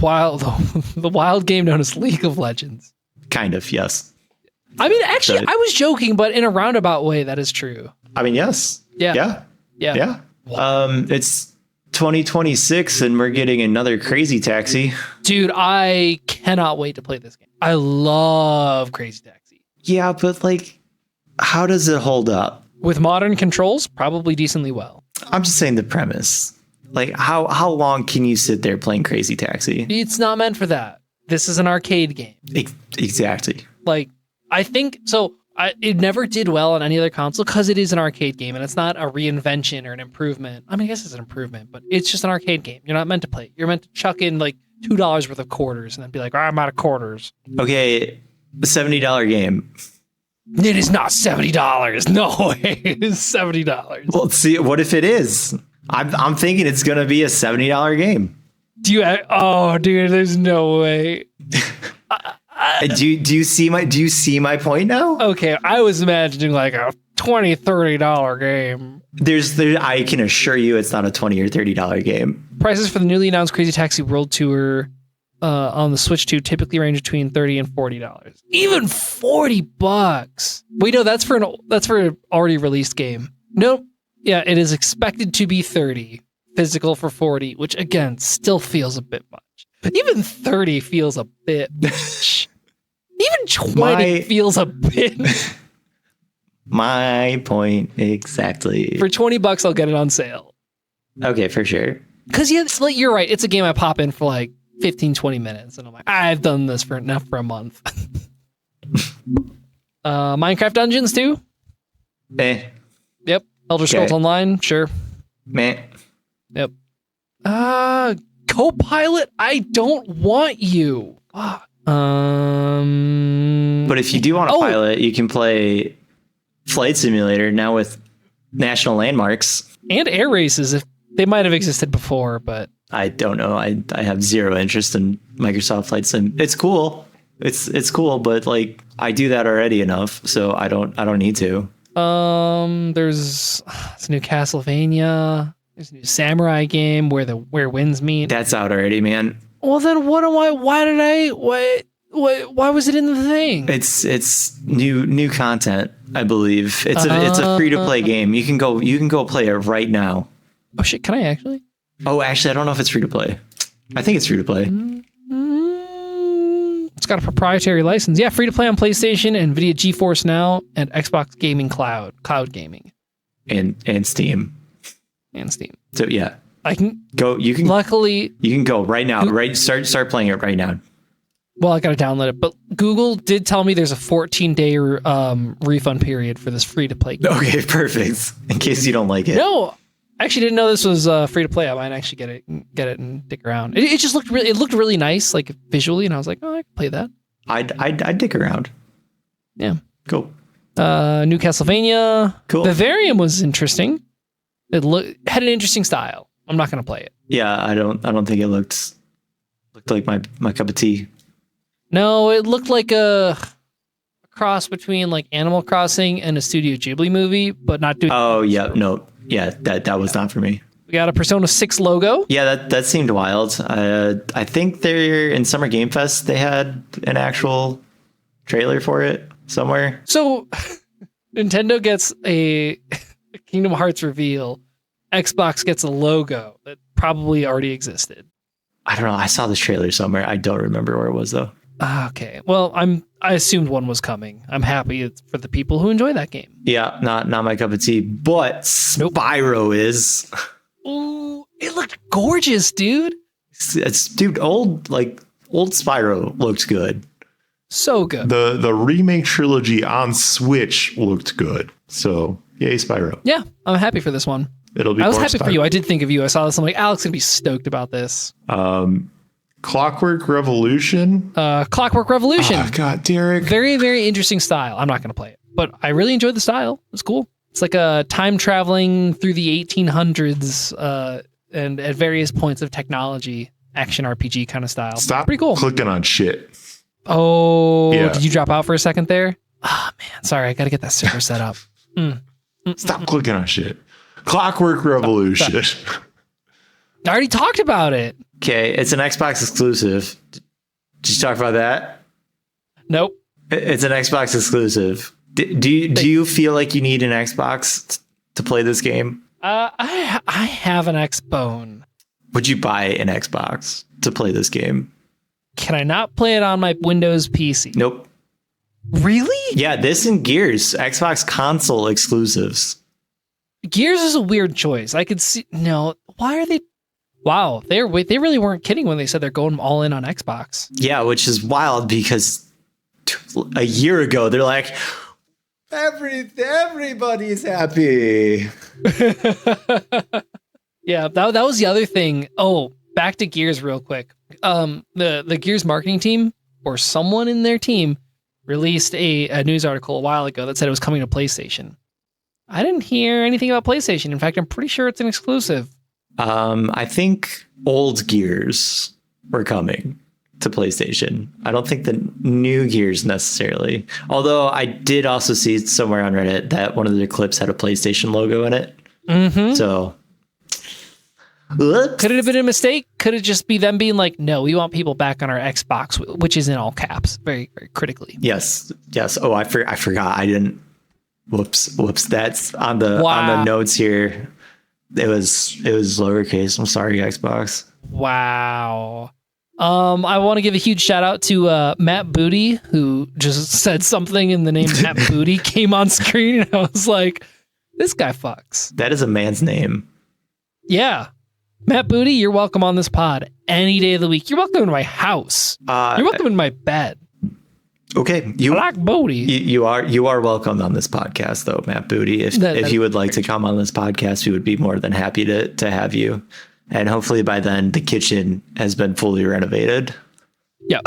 Speaker 2: wild game known as League of Legends.
Speaker 1: Kind of, yes.
Speaker 2: I mean, actually, I was joking, but in a roundabout way, that is true.
Speaker 1: I mean, yes.
Speaker 2: Yeah.
Speaker 1: It's 2026 and we're getting another Crazy Taxi.
Speaker 2: Dude, I cannot wait to play this game. I love Crazy Taxi.
Speaker 1: Yeah, but like, how does it hold up?
Speaker 2: With modern controls, probably decently well.
Speaker 1: I'm just saying the premise. Like, how long can you sit there playing Crazy Taxi?
Speaker 2: It's not meant for that. This is an arcade game.
Speaker 1: Exactly.
Speaker 2: Like, I think so. It never did well on any other console because it is an arcade game and it's not a reinvention or an improvement. I mean, I guess it's an improvement, but it's just an arcade game. You're not meant to play it. You're meant to chuck in like $2 worth of quarters and then be like, I'm out of quarters.
Speaker 1: Okay, a $70 game.
Speaker 2: It is not $70. No way. It is $70.
Speaker 1: Well, let's see. What if it is? I'm thinking it's going to be a $70 game.
Speaker 2: Oh, dude, there's no way.
Speaker 1: Do you see my point now?
Speaker 2: Okay, I was imagining like a $20, $30 game.
Speaker 1: I can assure you it's not a $20 or $30 game.
Speaker 2: Prices for the newly announced Crazy Taxi World Tour on the Switch 2 typically range between $30 and $40. Even $40. Wait, no, that's for an already released game. Nope. Yeah, it is expected to be $30. Physical for $40, which again still feels a bit much. Even 30 feels a bit much. Even 20 feels a bit.
Speaker 1: My point exactly.
Speaker 2: For $20, I'll get it on sale.
Speaker 1: Okay, for sure.
Speaker 2: Because like, you're right. It's a game I pop in for like 15, 20 minutes. And I'm like, I've done this for enough for a month. Minecraft Dungeons too? Yep. Elder Scrolls Online? Sure. Yep. Copilot, I don't want you.
Speaker 1: But if you do want a pilot, you can play Flight Simulator now with national landmarks.
Speaker 2: And air races, if they might have existed before, but
Speaker 1: I don't know. I have zero interest in Microsoft Flight Sim. It's cool. It's cool, but like I do that already enough, so I don't need to.
Speaker 2: There's a new Castlevania. There's a new samurai game where winds meet.
Speaker 1: That's out already, man.
Speaker 2: Well, then why was it in the thing?
Speaker 1: It's new content, I believe. It's a free to play game. You can go play it right now.
Speaker 2: Oh shit, can I actually?
Speaker 1: Oh, actually, I don't know if it's free to play. I think it's free to play.
Speaker 2: It's got a proprietary license. Yeah, free to play on PlayStation, NVIDIA GeForce Now, and Xbox Gaming Cloud gaming,
Speaker 1: and Steam.
Speaker 2: And Steam.
Speaker 1: So yeah,
Speaker 2: I can
Speaker 1: go.
Speaker 2: Luckily,
Speaker 1: you can go right now. Right, start playing it right now.
Speaker 2: Well, I gotta download it, but Google did tell me there's a 14-day refund period for this free to play game.
Speaker 1: Okay, perfect. In case you don't like it.
Speaker 2: No, I actually didn't know this was free to play. I might actually get it and dick around. It just looked really nice, like visually, and I was like, oh, I can play that.
Speaker 1: I'd dick around.
Speaker 2: Yeah.
Speaker 1: Cool.
Speaker 2: New Castlevania.
Speaker 1: Cool.
Speaker 2: Vivarium was interesting. It had an interesting style. I'm not gonna play it.
Speaker 1: Yeah, I don't think it looked like my cup of tea.
Speaker 2: No, it looked like a cross between like Animal Crossing and a Studio Ghibli movie, but not doing.
Speaker 1: Oh yeah, no, yeah, that was not for me.
Speaker 2: We got a Persona 6 logo.
Speaker 1: Yeah, that seemed wild. I think they're in Summer Game Fest. They had an actual trailer for it somewhere.
Speaker 2: So Nintendo gets a Kingdom Hearts reveal. Xbox gets a logo that probably already existed.
Speaker 1: I don't know. I saw this trailer somewhere. I don't remember where it was though.
Speaker 2: Okay. Well, I assumed one was coming. I'm happy for the people who enjoy that game.
Speaker 1: Yeah, not my cup of tea, but Spyro is.
Speaker 2: Ooh, it looked gorgeous, dude.
Speaker 1: Old Spyro looked good.
Speaker 2: So good.
Speaker 3: The remake trilogy on Switch looked good. So, yay Spyro.
Speaker 2: Yeah, I'm happy for this one.
Speaker 3: It'll be.
Speaker 2: I was happy for you. I did think of you. I saw this. I'm like, Alex gonna be stoked about this.
Speaker 3: Clockwork Revolution.
Speaker 2: Clockwork Revolution.
Speaker 3: Oh, God, Derek.
Speaker 2: Very, very interesting style. I'm not gonna play it, but I really enjoyed the style. It's cool. It's like a time traveling through the 1800s and at various points of technology, action RPG kind of style.
Speaker 3: Stop
Speaker 2: Pretty cool.
Speaker 3: clicking on shit.
Speaker 2: Oh,
Speaker 3: Yeah.
Speaker 2: Did you drop out for a second there? Oh man, sorry, I got to get that server set up.
Speaker 3: Stop clicking on shit. Clockwork Revolution.
Speaker 2: I already talked about it.
Speaker 1: Okay, it's an Xbox exclusive. Did you talk about that?
Speaker 2: Nope.
Speaker 1: It's an Xbox exclusive. Do you feel like you need an Xbox to play this game?
Speaker 2: I have an Xbone.
Speaker 1: Would you buy an Xbox to play this game?
Speaker 2: Can I not play it on my Windows PC?
Speaker 1: Nope.
Speaker 2: Really?
Speaker 1: Yeah, this and Gears, Xbox console exclusives.
Speaker 2: Gears is a weird choice. I could see. No, why are they? Wow, they really weren't kidding when they said they're going all in on Xbox.
Speaker 1: Yeah, which is wild because a year ago they're like, everybody's happy.
Speaker 2: Yeah, that was the other thing. Oh, back to Gears real quick. The Gears marketing team or someone in their team released a news article a while ago that said it was coming to PlayStation. I didn't hear anything about PlayStation. In fact, I'm pretty sure it's an exclusive.
Speaker 1: I think old Gears were coming to PlayStation. I don't think the new Gears necessarily. Although I did also see somewhere on Reddit that one of the clips had a PlayStation logo in it. Mm-hmm. So
Speaker 2: could it have been a mistake? Could it just be them being like, no, we want people back on our Xbox, which is in all caps, very, very critically.
Speaker 1: Yes. Oh, I forgot. I didn't. Whoops. That's on the notes here. It was lowercase. I'm sorry, Xbox.
Speaker 2: Wow. I want to give a huge shout out to Matt Booty, who just said something and the name Matt Booty came on screen, and I was like, this guy fucks.
Speaker 1: That is a man's name.
Speaker 2: Yeah. Matt Booty, you're welcome on this pod any day of the week. You're welcome in my house. You're welcome in my bed.
Speaker 1: Okay,
Speaker 2: Black Booty.
Speaker 1: You are welcome on this podcast, though, Matt Booty. If you would like to come on this podcast, we would be more than happy to have you. And hopefully by then the kitchen has been fully renovated.
Speaker 2: Yeah,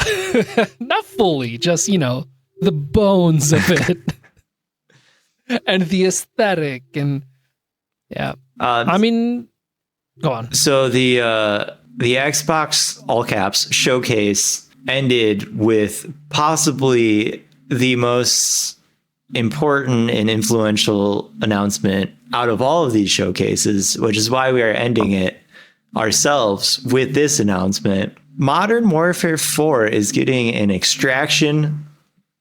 Speaker 2: not fully, just the bones of it, and the aesthetic, and yeah. I mean, go on.
Speaker 1: So the Xbox all caps showcase ended with possibly the most important and influential announcement out of all of these showcases, which is why we are ending it ourselves with this announcement. Modern Warfare 4 is getting an extraction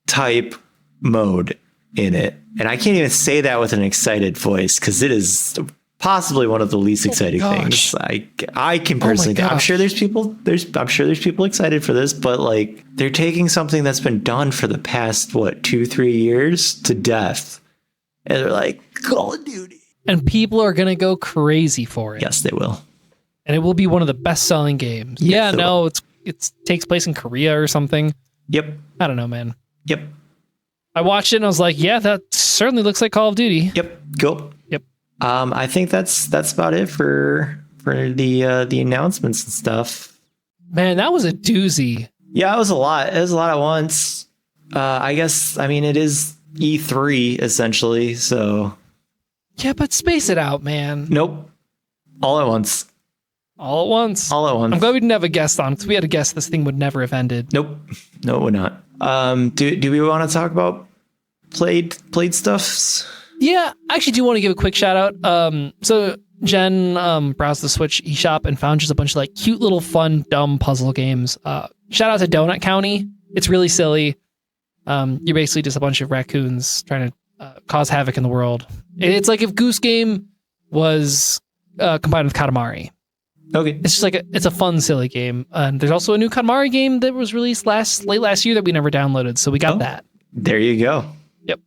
Speaker 1: type mode in it. And I can't even say that with an excited voice because it is possibly one of the least exciting things. I can personally, I'm sure there's people excited for this, but like they're taking something that's been done for the past 2-3 years to death, and they're like, Call of Duty,
Speaker 2: and people are gonna go crazy for it.
Speaker 1: Yes, they will,
Speaker 2: and it will be one of the best selling games.
Speaker 1: Yes,
Speaker 2: it takes place in Korea or something.
Speaker 1: Yep.
Speaker 2: I don't know, man.
Speaker 1: Yep.
Speaker 2: I watched it and I was like, yeah, that certainly looks like Call of Duty.
Speaker 1: Yep. Cool.
Speaker 2: Yep.
Speaker 1: I think that's about it for the announcements and stuff.
Speaker 2: Man, that was a doozy.
Speaker 1: Yeah, it was a lot. It was a lot at once. I guess, I mean, it is E3 essentially, so.
Speaker 2: Yeah, but space it out, man.
Speaker 1: Nope. All at once.
Speaker 2: All at once.
Speaker 1: All at once.
Speaker 2: I'm glad we didn't have a guest on because we had a guess this thing would never have ended.
Speaker 1: Nope. No, it would not. Do we want to talk about played stuffs?
Speaker 2: Yeah, I actually do want to give a quick shout out. So Jen browsed the Switch eShop and found just a bunch of like cute little fun, dumb puzzle games. Shout out to Donut County. It's really silly. You're basically just a bunch of raccoons trying to cause havoc in the world. It's like if Goose Game was combined with Katamari.
Speaker 1: Okay.
Speaker 2: It's just like it's a fun, silly game. There's also a new Katamari game that was released late last year that we never downloaded, so we got that.
Speaker 1: There you go.
Speaker 2: Yep.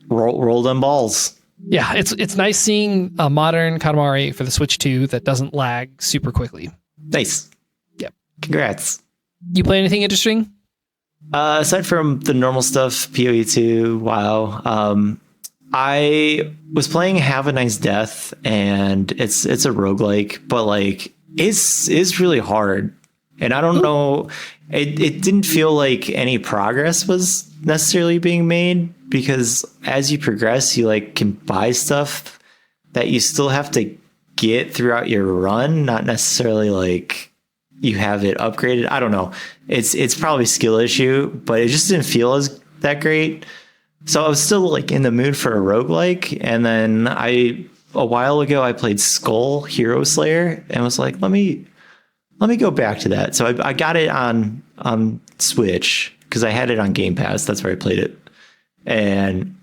Speaker 1: Roll them balls.
Speaker 2: Yeah, it's nice seeing a modern Katamari for the Switch 2 that doesn't lag super quickly.
Speaker 1: Nice.
Speaker 2: Yep.
Speaker 1: Congrats.
Speaker 2: You play anything interesting?
Speaker 1: Aside from the normal stuff, PoE 2, WoW, I was playing Have a Nice Death, and it's a roguelike, but like it's really hard. And I don't know, it didn't feel like any progress was necessarily being made, because as you progress, you like can buy stuff that you still have to get throughout your run, not necessarily like you have it upgraded. I don't know. It's probably a skill issue, but it just didn't feel as that great. So I was still like in the mood for a roguelike. And then a while ago I played Skull Hero Slayer and was like, let me go back to that. So I got it on Switch because I had it on Game Pass. That's where I played it. And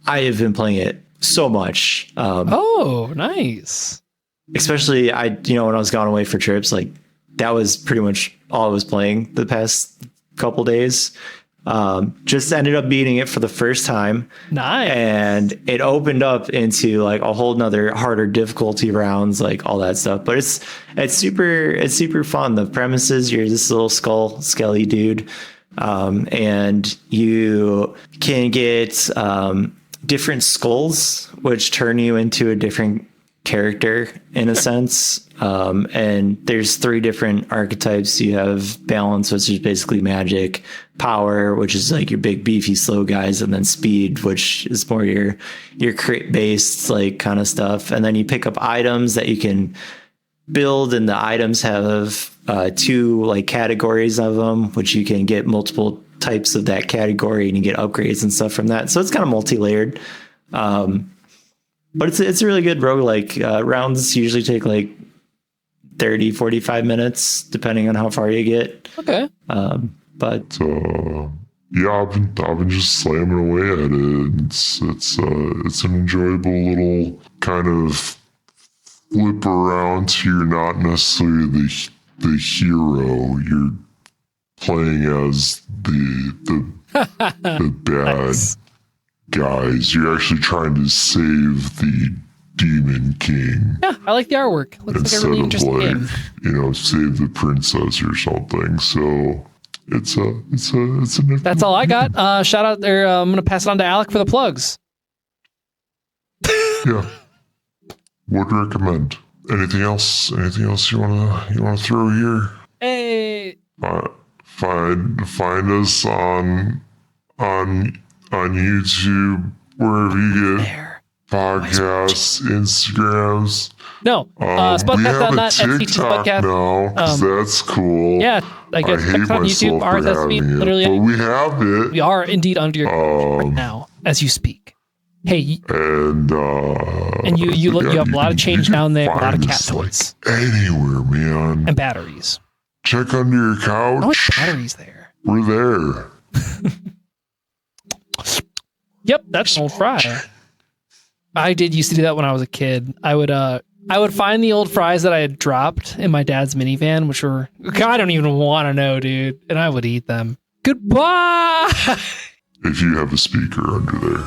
Speaker 1: I have been playing it so much.
Speaker 2: Oh, nice.
Speaker 1: Especially when I was gone away for trips, like that was pretty much all I was playing the past couple days. Just ended up beating it for the first time.
Speaker 2: Nice.
Speaker 1: And it opened up into like a whole nother harder difficulty rounds, like all that stuff. But it's super fun. The premise is you're this little skelly dude. And you can get, different skulls, which turn you into a different character in a sense. And there's 3 different archetypes. You have balance, which is basically magic, power, which is like your big beefy slow guys, and then speed, which is more your crit based like kind of stuff. And then you pick up items that you can build, and the items have 2 like categories of them, which you can get multiple types of that category, and you get upgrades and stuff from that. So it's kind of multi-layered. But it's a really good roguelike. Rounds usually take like 30, 45 minutes, depending on how far you get.
Speaker 2: Okay.
Speaker 1: But
Speaker 3: yeah, I've been just slamming away at it. It's an enjoyable little kind of flip around. So you're not necessarily the hero. You're playing as the bad
Speaker 2: Nice.
Speaker 3: guys. You're actually trying to save the Demon King.
Speaker 2: Yeah, I like the artwork. Looks like a
Speaker 3: Instead
Speaker 2: really
Speaker 3: of
Speaker 2: interesting
Speaker 3: like,
Speaker 2: game.
Speaker 3: save the princess or something. So it's a
Speaker 2: That's all I got. Shout out there. I'm gonna pass it on to Alec for the plugs.
Speaker 3: Yeah. Would recommend. Anything else you wanna throw here?
Speaker 2: Hey.
Speaker 3: Find us on YouTube, wherever you get
Speaker 2: There.
Speaker 3: podcasts, Instagrams.
Speaker 2: No.
Speaker 3: We have a
Speaker 2: Spudcast.net, FCT
Speaker 3: TikTok
Speaker 2: Spudcast.
Speaker 3: now, 'cause that's cool.
Speaker 2: Yeah, I
Speaker 3: I
Speaker 2: guess
Speaker 3: hate
Speaker 2: check us on YouTube,
Speaker 3: myself for
Speaker 2: RSS
Speaker 3: having it,
Speaker 2: literally.
Speaker 3: but we have it.
Speaker 2: We are indeed under your right now as you speak. Hey,
Speaker 3: And
Speaker 2: you have a lot of change down there, a lot of
Speaker 3: find
Speaker 2: cat
Speaker 3: us, like,
Speaker 2: toys
Speaker 3: anywhere, man.
Speaker 2: and batteries.
Speaker 3: Check under your
Speaker 2: Oh,
Speaker 3: couch.
Speaker 2: batteries there.
Speaker 3: We're there.
Speaker 2: Yep, that's an old fry. I did used to do that when I was a kid. I would find the old fries that I had dropped in my dad's minivan, which were, I don't even want to know, dude. And I would eat them. Goodbye.
Speaker 3: If you have a speaker under there.